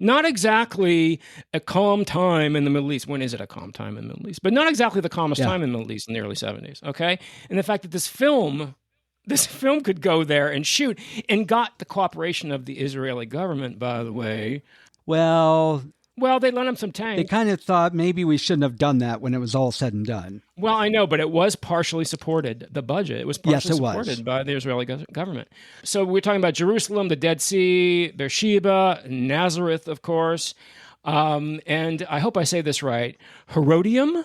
Speaker 5: Not exactly a calm time in the Middle East. When is it a calm time in the Middle East? But not exactly the calmest time in the Middle East in the early 70s, okay? And the fact that this film could go there and shoot and got the cooperation of the Israeli government, by the way.
Speaker 6: Well,
Speaker 5: they lent him some tanks.
Speaker 6: they kind of thought maybe we shouldn't have done that when it was all said and done.
Speaker 5: Well, I know, but it was partially supported, the budget. It was partially supported by the Israeli government. So we're talking about Jerusalem, the Dead Sea, Beersheba, Nazareth, of course, and I hope I say this right, Herodium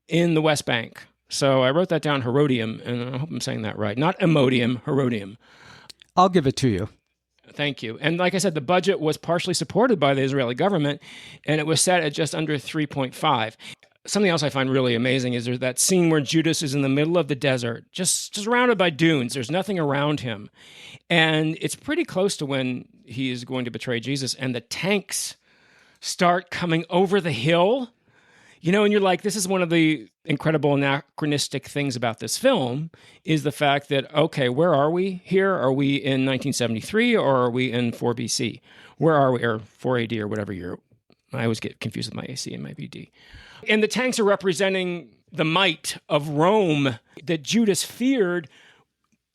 Speaker 5: in the West Bank. So I wrote that down, Herodium, and I hope I'm saying that right. Not Imodium, Herodium.
Speaker 6: I'll give it to you.
Speaker 5: Thank you. And like I said, the budget was partially supported by the Israeli government, and it was set at just under 3.5. Something else I find really amazing is there's that scene where Judas is in the middle of the desert, just surrounded by dunes. There's nothing around him. And it's pretty close to when he is going to betray Jesus, and the tanks start coming over the hill. You know, and you're like, this is one of the incredible anachronistic things about this film is the fact that, okay, where are we here? Are we in 1973 or are we in 4 BC? Where are we? Or 4 AD or whatever year. I always get confused with my AC and my BD. And the tanks are representing the might of Rome that Judas feared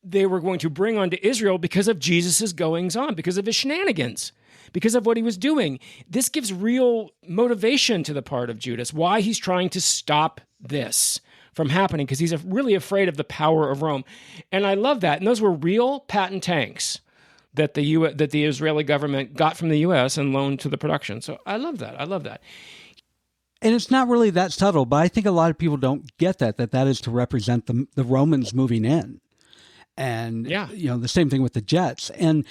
Speaker 5: they were going to bring onto Israel because of Jesus's goings on, because of his shenanigans, because of what he was doing. This gives real motivation to the part of Judas, why he's trying to stop this from happening, because he's really afraid of the power of Rome. And I love that. And those were real patent tanks that the Israeli government got from the U.S. and loaned to the production. So I love that. I love that.
Speaker 6: And it's not really that subtle, but I think a lot of people don't get that is to represent the Romans moving in. And, you know, the same thing with the jets. And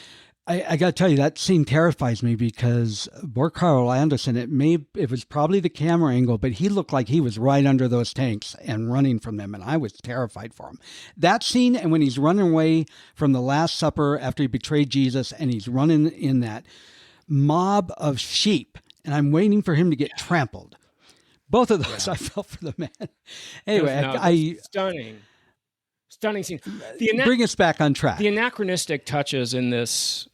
Speaker 6: I got to tell you, that scene terrifies me because Carl Anderson, it was probably the camera angle, but he looked like he was right under those tanks and running from them, and I was terrified for him. That scene, and when he's running away from the Last Supper after he betrayed Jesus, and he's running in that mob of sheep, and I'm waiting for him to get trampled. Both of those, I felt for the man. Anyway,
Speaker 5: Stunning scene.
Speaker 6: Bring us back on track.
Speaker 5: The anachronistic touches in this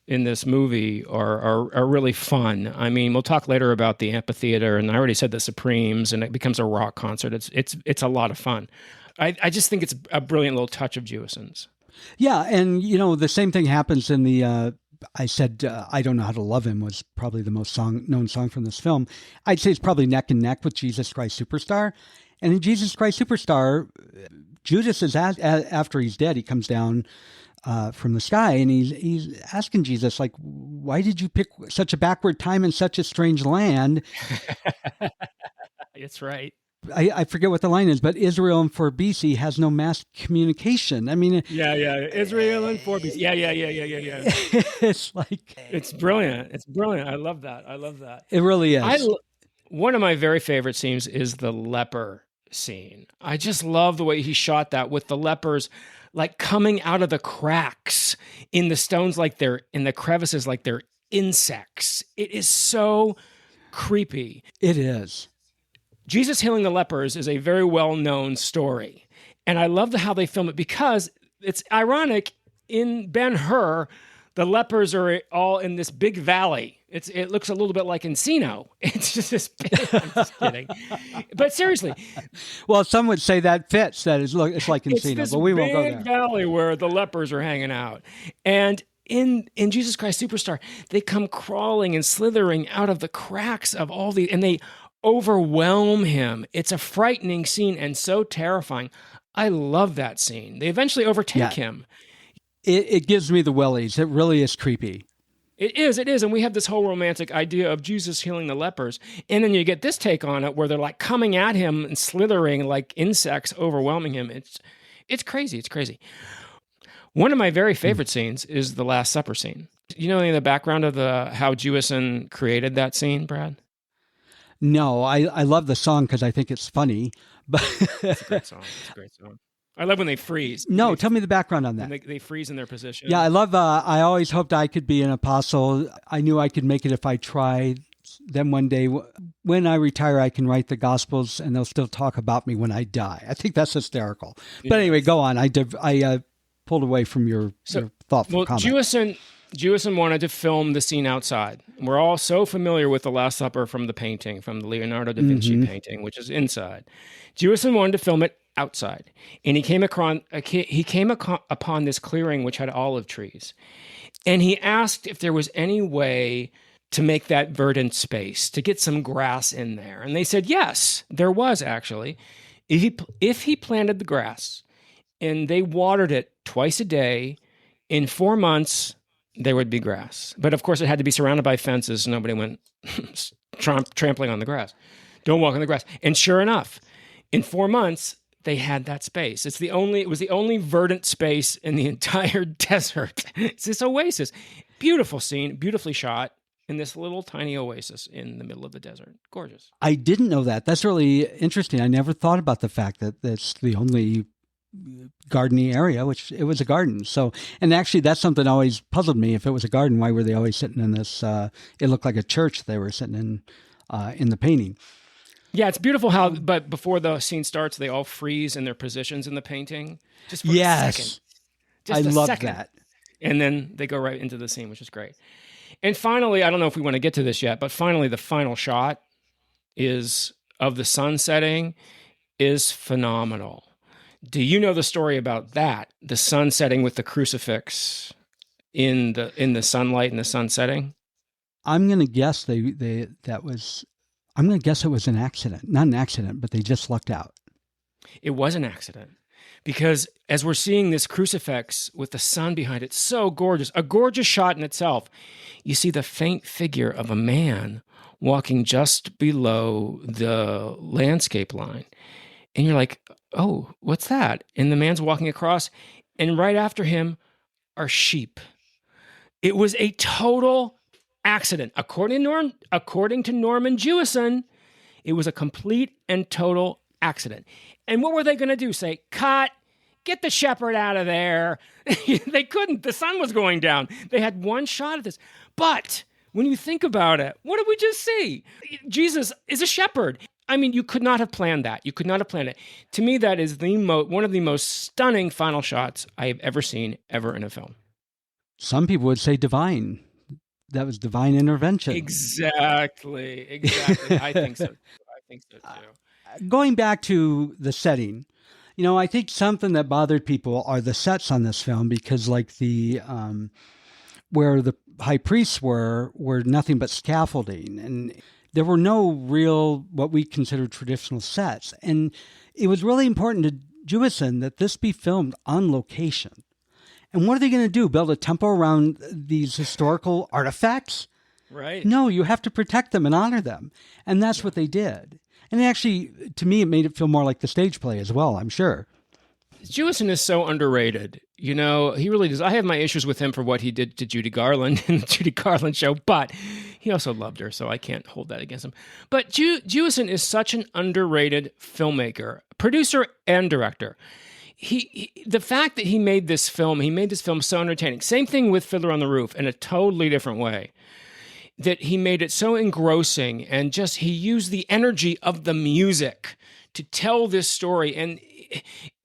Speaker 5: movie are really fun. I mean, we'll talk later about the amphitheater, and I already said the Supremes, and it becomes a rock concert. It's a lot of fun. I just think it's a brilliant little touch of Jewison's.
Speaker 6: Yeah, and you know the same thing happens in the. I said I Don't Know How to Love Him was probably the most known song from this film. I'd say it's probably neck and neck with Jesus Christ Superstar, and in Jesus Christ Superstar, Judas is after he's dead, he comes down from the sky, and he's asking Jesus, like, why did you pick such a backward time in such a strange land?
Speaker 5: That's right.
Speaker 6: I forget what the line is, but Israel in 4 BC has no mass communication. I mean,
Speaker 5: Israel in 4 BC. Yeah.
Speaker 6: It's like,
Speaker 5: it's brilliant. It's brilliant. I love that.
Speaker 6: It really is.
Speaker 5: One of my very favorite scenes is the leper scene. I just love the way he shot that with the lepers like coming out of the cracks in the stones, like they're in the crevices, like they're insects. It is so creepy.
Speaker 6: It is.
Speaker 5: Jesus healing the lepers is a very well-known story. And I love how they film it because it's ironic. In Ben-Hur, the lepers are all in this big valley. It looks a little bit like Encino. It's just this big, I'm just kidding. But seriously.
Speaker 6: Well, some would say that fits. It's like Encino, but we won't go there.
Speaker 5: It's this big valley where the lepers are hanging out. And in Jesus Christ Superstar, they come crawling and slithering out of the cracks of all the, and they overwhelm him. It's a frightening scene and so terrifying. I love that scene. They eventually overtake him.
Speaker 6: It gives me the wellies. It really is creepy.
Speaker 5: It is. And we have this whole romantic idea of Jesus healing the lepers. And then you get this take on it where they're like coming at him and slithering like insects, overwhelming him. It's crazy. It's crazy. One of my very favorite scenes is the Last Supper scene. You know any of the background of how Jewison created that scene, Brad?
Speaker 6: No, I love the song because I think it's funny. But
Speaker 5: it's a great song. I love when they freeze.
Speaker 6: No, tell me the background on that.
Speaker 5: They freeze in their position.
Speaker 6: Yeah, I love, I always hoped I could be an apostle. I knew I could make it if I tried. Then one day, when I retire, I can write the Gospels and they'll still talk about me when I die. I think that's hysterical. But anyway, go on. I pulled away from your thoughtful comment.
Speaker 5: Jewison Jewison wanted to film the scene outside. We're all so familiar with the Last Supper from the painting, from the Leonardo da Vinci painting, which is inside. Jewison wanted to film it outside, and he came upon this clearing which had olive trees, and he asked if there was any way to make that verdant space, to get some grass in there. And they said yes, there was actually. If he planted the grass and they watered it twice a day, in 4 months, there would be grass. But of course, it had to be surrounded by fences. So nobody went trampling on the grass. Don't walk on the grass. And sure enough, in 4 months, they had that space. It was the only verdant space in the entire desert. It's this oasis. Beautiful scene, beautifully shot in this little tiny oasis in the middle of the desert. Gorgeous.
Speaker 6: I didn't know that. That's really interesting. I never thought about the fact that that's the only gardeny area, which it was a garden. So, and actually that's something that always puzzled me. If it was a garden, why were they always sitting in this, it looked like a church they were sitting in the painting.
Speaker 5: Yeah, it's beautiful how, but before the scene starts, they all freeze in their positions in the painting. Just for a second.
Speaker 6: I love that.
Speaker 5: And then they go right into the scene, which is great. And finally, I don't know if we want to get to this yet, but finally the final shot of the sun setting is phenomenal. Do you know the story about that? The sun setting with the crucifix in the sunlight and the sun setting?
Speaker 6: I'm going to guess I'm going to guess it was an accident. Not an accident, but they just lucked out.
Speaker 5: It was an accident. Because as we're seeing this crucifix with the sun behind it, so gorgeous, a gorgeous shot in itself, you see the faint figure of a man walking just below the landscape line. And you're like, oh, what's that? And the man's walking across, and right after him are sheep. It was a total accident. According to Norman Jewison, it was a complete and total accident. And what were they going to do? Say, cut, get the shepherd out of there. They couldn't. The sun was going down. They had one shot at this. But when you think about it, what did we just see? Jesus is a shepherd. I mean, you could not have planned that. You could not have planned it. To me, that is one of the most stunning final shots I have ever seen ever in a film.
Speaker 6: Some people would say divine. That was divine intervention.
Speaker 5: Exactly. I think so. Too.
Speaker 6: Going back to the setting, I think something that bothered people are the sets on this film, because like the where the high priests were nothing but scaffolding, and there were no real what we consider traditional sets. And it was really important to Jewison that this be filmed on location. And what are they going to do? Build a temple around these historical artifacts?
Speaker 5: Right.
Speaker 6: No, you have to protect them and honor them. And that's what they did. And actually, to me, it made it feel more like the stage play as well, I'm sure.
Speaker 5: Jewison is so underrated. He really does. I have my issues with him for what he did to Judy Garland in the Judy Garland show, but he also loved her, so I can't hold that against him. But Jewison is such an underrated filmmaker, producer and director. The fact that he made this film so entertaining. Same thing with Fiddler on the Roof in a totally different way. That he made it so engrossing, and just he used the energy of the music to tell this story. And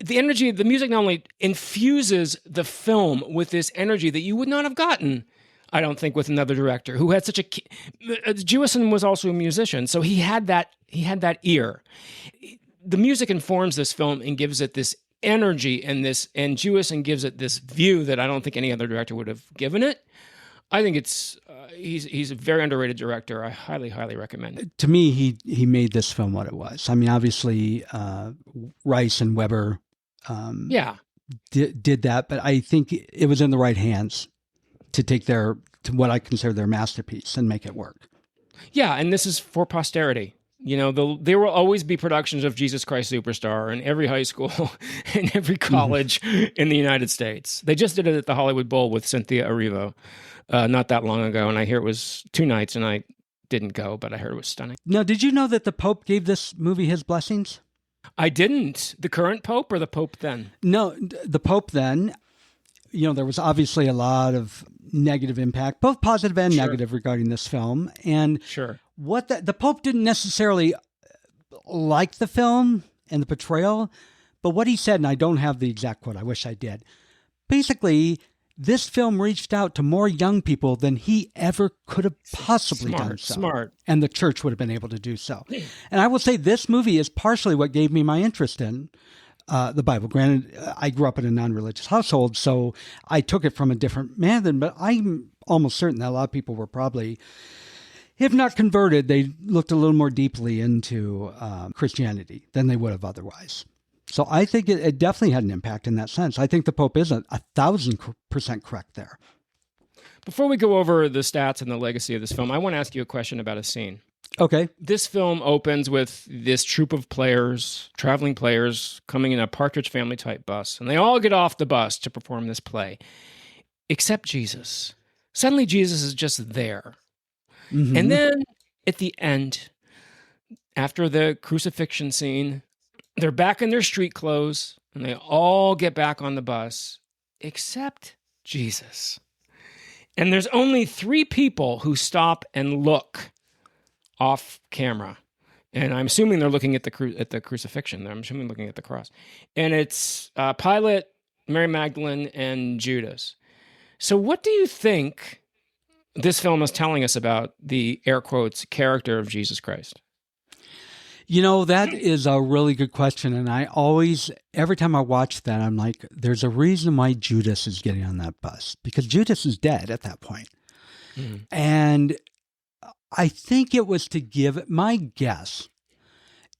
Speaker 5: the energy of the music not only infuses the film with this energy that you would not have gotten, I don't think, with another director who had such a. Jewison was also a musician, so he had that ear. The music informs this film and gives it this energy, and Jewison gives it this view that I don't think any other director would have given it. I think it's he's a very underrated director. I highly, highly recommend it.
Speaker 6: To me, he made this film what it was. I mean, obviously, Rice and Weber did that, but I think it was in the right hands to take to what I consider their masterpiece and make it work.
Speaker 5: Yeah, and this is for posterity. There will always be productions of Jesus Christ Superstar in every high school and every college in the United States. They just did it at the Hollywood Bowl with Cynthia Erivo not that long ago, and I hear it was 2 nights, and I didn't go, but I heard it was stunning.
Speaker 6: Now, did you know that the Pope gave this movie his blessings?
Speaker 5: I didn't. The current Pope or the Pope then?
Speaker 6: No, the Pope then. There was obviously a lot of negative impact, both positive and negative, regarding this film. And what the Pope didn't necessarily like the film and the portrayal, but what he said, and I don't have the exact quote, I wish I did. Basically, this film reached out to more young people than he ever could have possibly done so.
Speaker 5: Smart.
Speaker 6: And the church would have been able to do so. And I will say this movie is partially what gave me my interest in the Bible. Granted, I grew up in a non-religious household, so I took it from a different method, but I'm almost certain that a lot of people were probably, if not converted, they looked a little more deeply into Christianity than they would have otherwise. So I think it definitely had an impact in that sense. I think the Pope is 1,000% correct there.
Speaker 5: Before we go over the stats and the legacy of this film, I want to ask you a question about a scene.
Speaker 6: Okay.
Speaker 5: This film opens with this troupe of players, traveling players, coming in a Partridge Family type bus, and they all get off the bus to perform this play, except Jesus. Suddenly Jesus is just there. Mm-hmm. And then at the end, after the crucifixion scene, they're back in their street clothes, and they all get back on the bus, except Jesus. And there's only 3 people who stop and look off camera. And I'm assuming they're looking at the crucifixion. I'm assuming looking at the cross. And it's Pilate, Mary Magdalene, and Judas. So what do you think this film is telling us about the, air quotes, character of Jesus Christ?
Speaker 6: You know, that is a really good question. And I always, every time I watch that, I'm like, there's a reason why Judas is getting on that bus, because Judas is dead at that point. Mm-hmm. And I think it was to give, my guess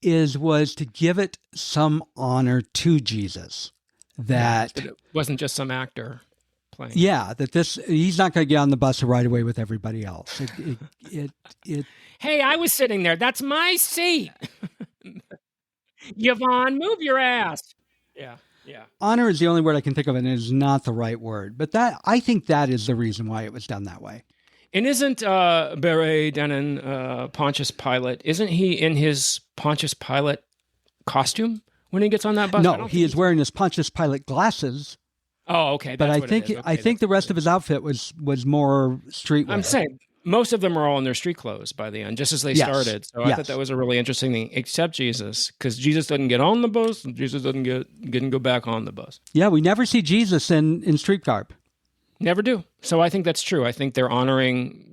Speaker 6: was to give it some honor to Jesus. That
Speaker 5: it wasn't just some actor playing.
Speaker 6: Yeah, that he's not going to get on the bus right away with everybody else.
Speaker 5: Hey, I was sitting there. That's my seat. Yvonne, move your ass. Yeah.
Speaker 6: Honor is the only word I can think of, and it is not the right word. But I think that is the reason why it was done that way.
Speaker 5: And isn't Beret Denon Pontius Pilate, isn't he in his Pontius Pilate costume when he gets on that bus?
Speaker 6: No, he is wearing his Pontius Pilate glasses.
Speaker 5: Oh, okay.
Speaker 6: But I think the rest of his outfit was more streetwear.
Speaker 5: I'm saying most of them are all in their street clothes by the end, just as they started. So I thought that was a really interesting thing, except Jesus, because Jesus doesn't get on the bus, and Jesus doesn't go back on the bus.
Speaker 6: Yeah, we never see Jesus in street garb.
Speaker 5: Never do. So I think that's true. I think they're honoring,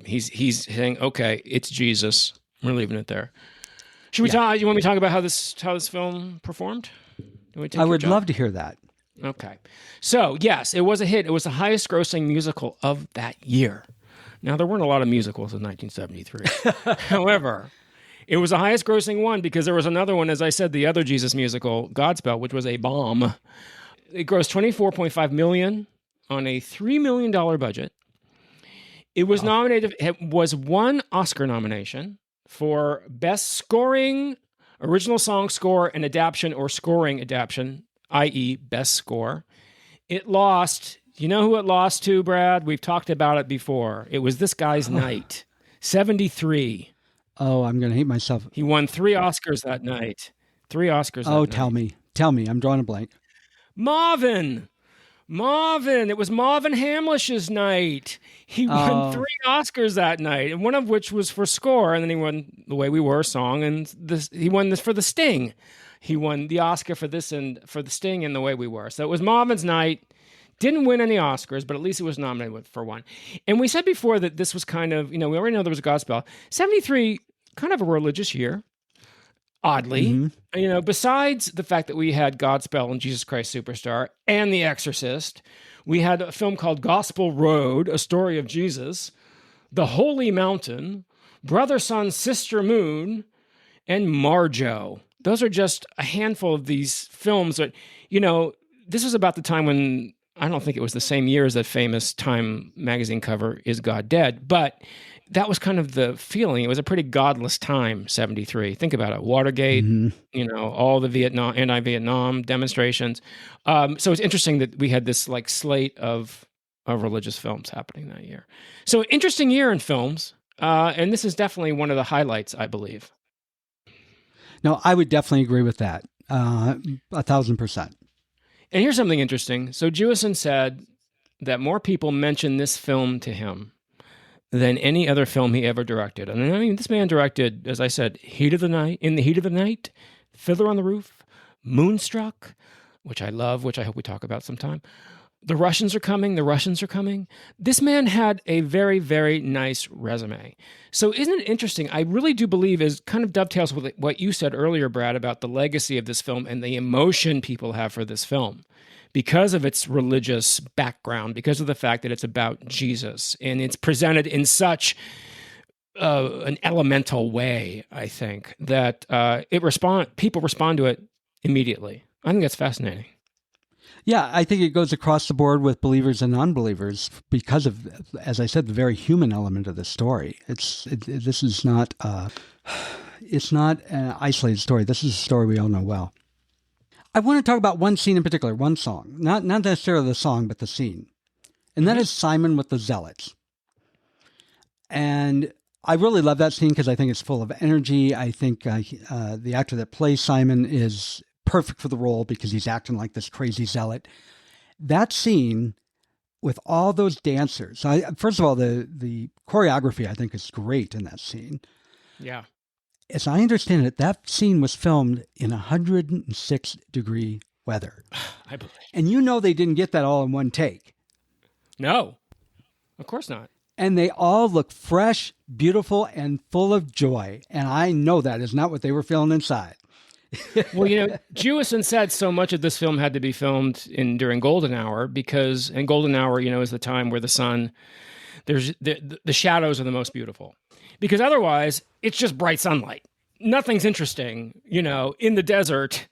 Speaker 5: he's saying, okay, it's Jesus. We're leaving it there. Should we talk? You want me to talk about how this film performed?
Speaker 6: I would love to hear that.
Speaker 5: Okay. So, yes, it was a hit. It was the highest grossing musical of that year. Now, there weren't a lot of musicals in 1973. However, it was the highest grossing one because there was another one, as I said, the other Jesus musical, Godspell, which was a bomb. It grossed $24.5 million on a $3 million budget. It was nominated, it was one Oscar nomination for Best Scoring, Original Song Score, and Adaptation or Scoring Adaptation, i.e. Best Score. It lost, you know who it lost to, Brad? We've talked about it before. It was this guy's night, 73.
Speaker 6: Oh, I'm going to hate myself.
Speaker 5: He won 3 Oscars that night. 3 Oscars that night.
Speaker 6: Tell me. I'm drawing a blank.
Speaker 5: Marvin. It was Marvin Hamlish's night. He won 3 Oscars that night, and one of which was for score, and then he won The Way We Were song, and he won this for The Sting. He won the Oscar for this and for The Sting and The Way We Were. So it was Marvin's night. Didn't win any Oscars, but at least he was nominated for one. And we said before that this was kind of, we already know there was a Godspell. 73, kind of a religious year. Oddly, besides the fact that we had Godspell and Jesus Christ Superstar and The Exorcist, we had a film called Gospel Road, A Story of Jesus, The Holy Mountain, Brother, Sun, Sister Moon, and Marjo. Those are just a handful of these films that, this was about the time when, I don't think it was the same year as that famous Time magazine cover, Is God Dead? But that was kind of the feeling. It was a pretty godless time, 73. Think about it. Watergate, all the anti-Vietnam demonstrations. So it's interesting that we had this slate of religious films happening that year. So interesting year in films. And this is definitely one of the highlights, I believe.
Speaker 6: No, I would definitely agree with that. 1,000%.
Speaker 5: And here's something interesting. So Jewison said that more people mentioned this film to him than any other film he ever directed. And I mean, this man directed, as I said, In the Heat of the Night, Fiddler on the Roof, Moonstruck, which I love, which I hope we talk about sometime, the Russians are coming, the Russians are coming. This man had a very, very nice resume. So isn't it interesting? I really do believe is kind of dovetails with what you said earlier, Brad, about the legacy of this film and the emotion people have for this film because of its religious background, because of the fact that it's about Jesus and it's presented in such an elemental way, I think, that people respond to it immediately. I think that's fascinating.
Speaker 6: Yeah, I think it goes across the board with believers and non-believers because of, as I said, the very human element of the story. This is not it's not an isolated story. This is a story we all know well. I want to talk about one scene in particular, one song, not necessarily the song, but the scene, and that is Simon with the Zealots. And I really love that scene because I think it's full of energy. I think the actor that plays Simon is perfect for the role because he's acting like this crazy zealot. That scene with all those dancers, first of all, the choreography I think is great in that scene.
Speaker 5: Yeah.
Speaker 6: As I understand it, that scene was filmed in 106-degree weather.
Speaker 5: I believe.
Speaker 6: And you know they didn't get that all in one take.
Speaker 5: No, of course not.
Speaker 6: And they all look fresh, beautiful, and full of joy. And I know that is not what they were feeling inside.
Speaker 5: Well, Jewison said so much of this film had to be filmed during golden hour because, and golden hour, is the time where the sun, there's the shadows are the most beautiful. Because otherwise, it's just bright sunlight. Nothing's interesting, in the desert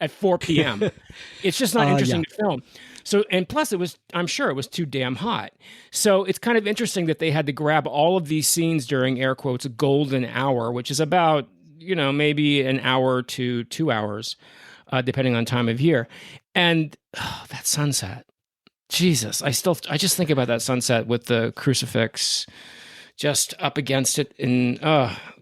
Speaker 5: at 4 p.m. It's just not interesting to film. So, and plus I'm sure it was too damn hot. So it's kind of interesting that they had to grab all of these scenes during air quotes golden hour, which is about, maybe an hour to 2 hours, depending on time of year. And that sunset, Jesus, I just think about that sunset with the crucifix just up against it in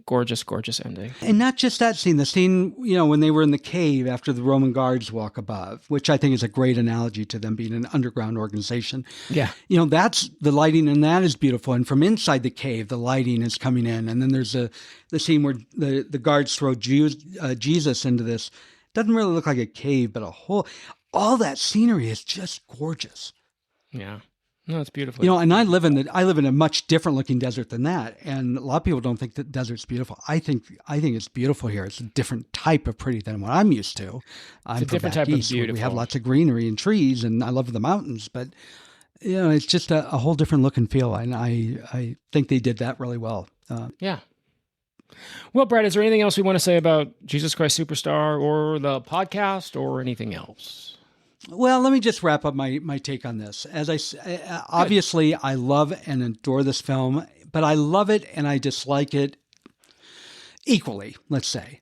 Speaker 5: gorgeous, gorgeous ending. And
Speaker 6: not just that scene, the scene, when they were in the cave after the Roman guards walk above, which I think is a great analogy to them being an underground organization.
Speaker 5: Yeah.
Speaker 6: That's the lighting, and that is beautiful. And from inside the cave, the lighting is coming in. And then there's the scene where the guards throw Jesus into this. Doesn't really look like a cave, but all that scenery is just gorgeous.
Speaker 5: Yeah. No, it's beautiful.
Speaker 6: And I live in a much different looking desert than that, and a lot of people don't think that desert's beautiful. I think it's beautiful here. It's a different type of pretty than what I'm used to.
Speaker 5: It's a different type of beautiful.
Speaker 6: We have lots of greenery and trees, and I love the mountains, but it's just a whole different look and feel, and I think they did that really well.
Speaker 5: Yeah. Well, Brad, is there anything else we want to say about Jesus Christ Superstar or the podcast or anything else?
Speaker 6: Well, let me just wrap up my take on this. Obviously, I love and adore this film, but I love it and I dislike it equally, let's say.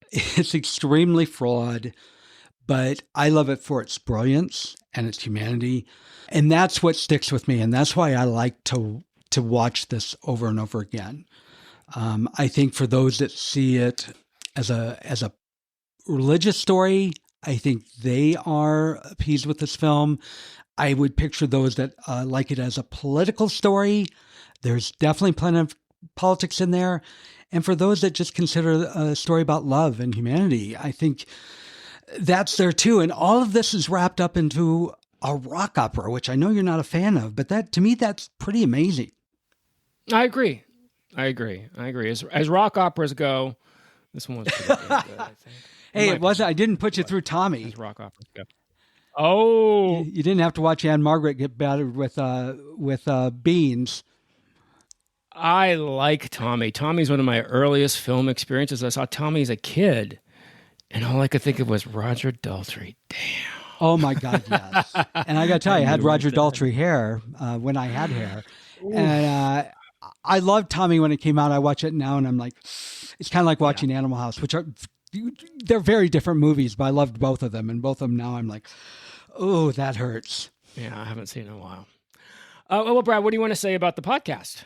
Speaker 6: It's extremely flawed, but I love it for its brilliance and its humanity. And that's what sticks with me. And that's why I like to watch this over and over again. I think for those that see it as a religious story, I think they are appeased with this film. I would picture those that like it as a political story. There's definitely plenty of politics in there. And for those that just consider a story about love and humanity, I think that's there too. And all of this is wrapped up into a rock opera, which I know you're not a fan of, but to me, that's pretty amazing.
Speaker 5: I agree. As rock operas go, this one was pretty good, I think.
Speaker 6: Hey, it wasn't. I didn't put you through Tommy.
Speaker 5: As rock operas go. Oh,
Speaker 6: you didn't have to watch Anne Margaret get battered with beans.
Speaker 5: I like Tommy. Tommy's one of my earliest film experiences. I saw Tommy as a kid, and all I could think of was Roger Daltrey. Damn.
Speaker 6: Oh my God, yes. And I got to tell you, I had Roger Daltrey hair when I had hair, and I loved Tommy when it came out. I watch it now, and I'm like, it's kind of like watching Animal House, which they're very different movies, but I loved both of them. And both of them now I'm like, oh, that hurts.
Speaker 5: Yeah, I haven't seen it in a while. Well, Brad, what do you want to say about the podcast?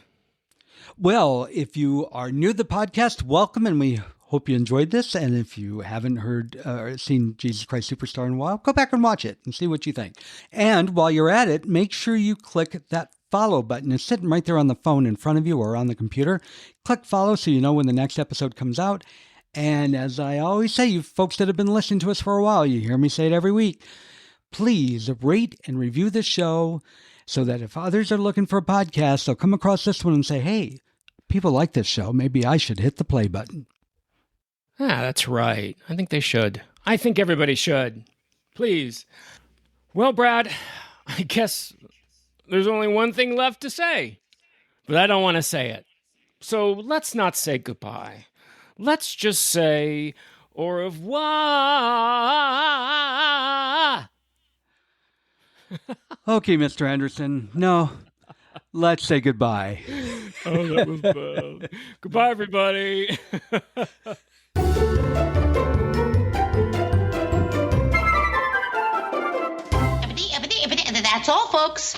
Speaker 6: Well, if you are new to the podcast, welcome, and we hope you enjoyed this. And if you haven't heard or seen Jesus Christ Superstar in a while, go back and watch it and see what you think. And while you're at it, make sure you click that follow button. It's sitting right there on the phone in front of you or on the computer. Click follow so you know when the next episode comes out. And as I always say, you folks that have been listening to us for a while, you hear me say it every week, please rate and review the show so that if others are looking for a podcast, they'll come across this one and say, hey, people like this show. Maybe I should hit the play button.
Speaker 5: Ah, that's right. I think they should. I think everybody should. Please. Well, Brad, I guess there's only one thing left to say, but I don't want to say it. So let's not say goodbye. Let's just say au revoir.
Speaker 6: Okay, Mr. Anderson. No, let's say goodbye.
Speaker 5: Oh, that was bad. Goodbye, everybody.
Speaker 7: That's all, folks.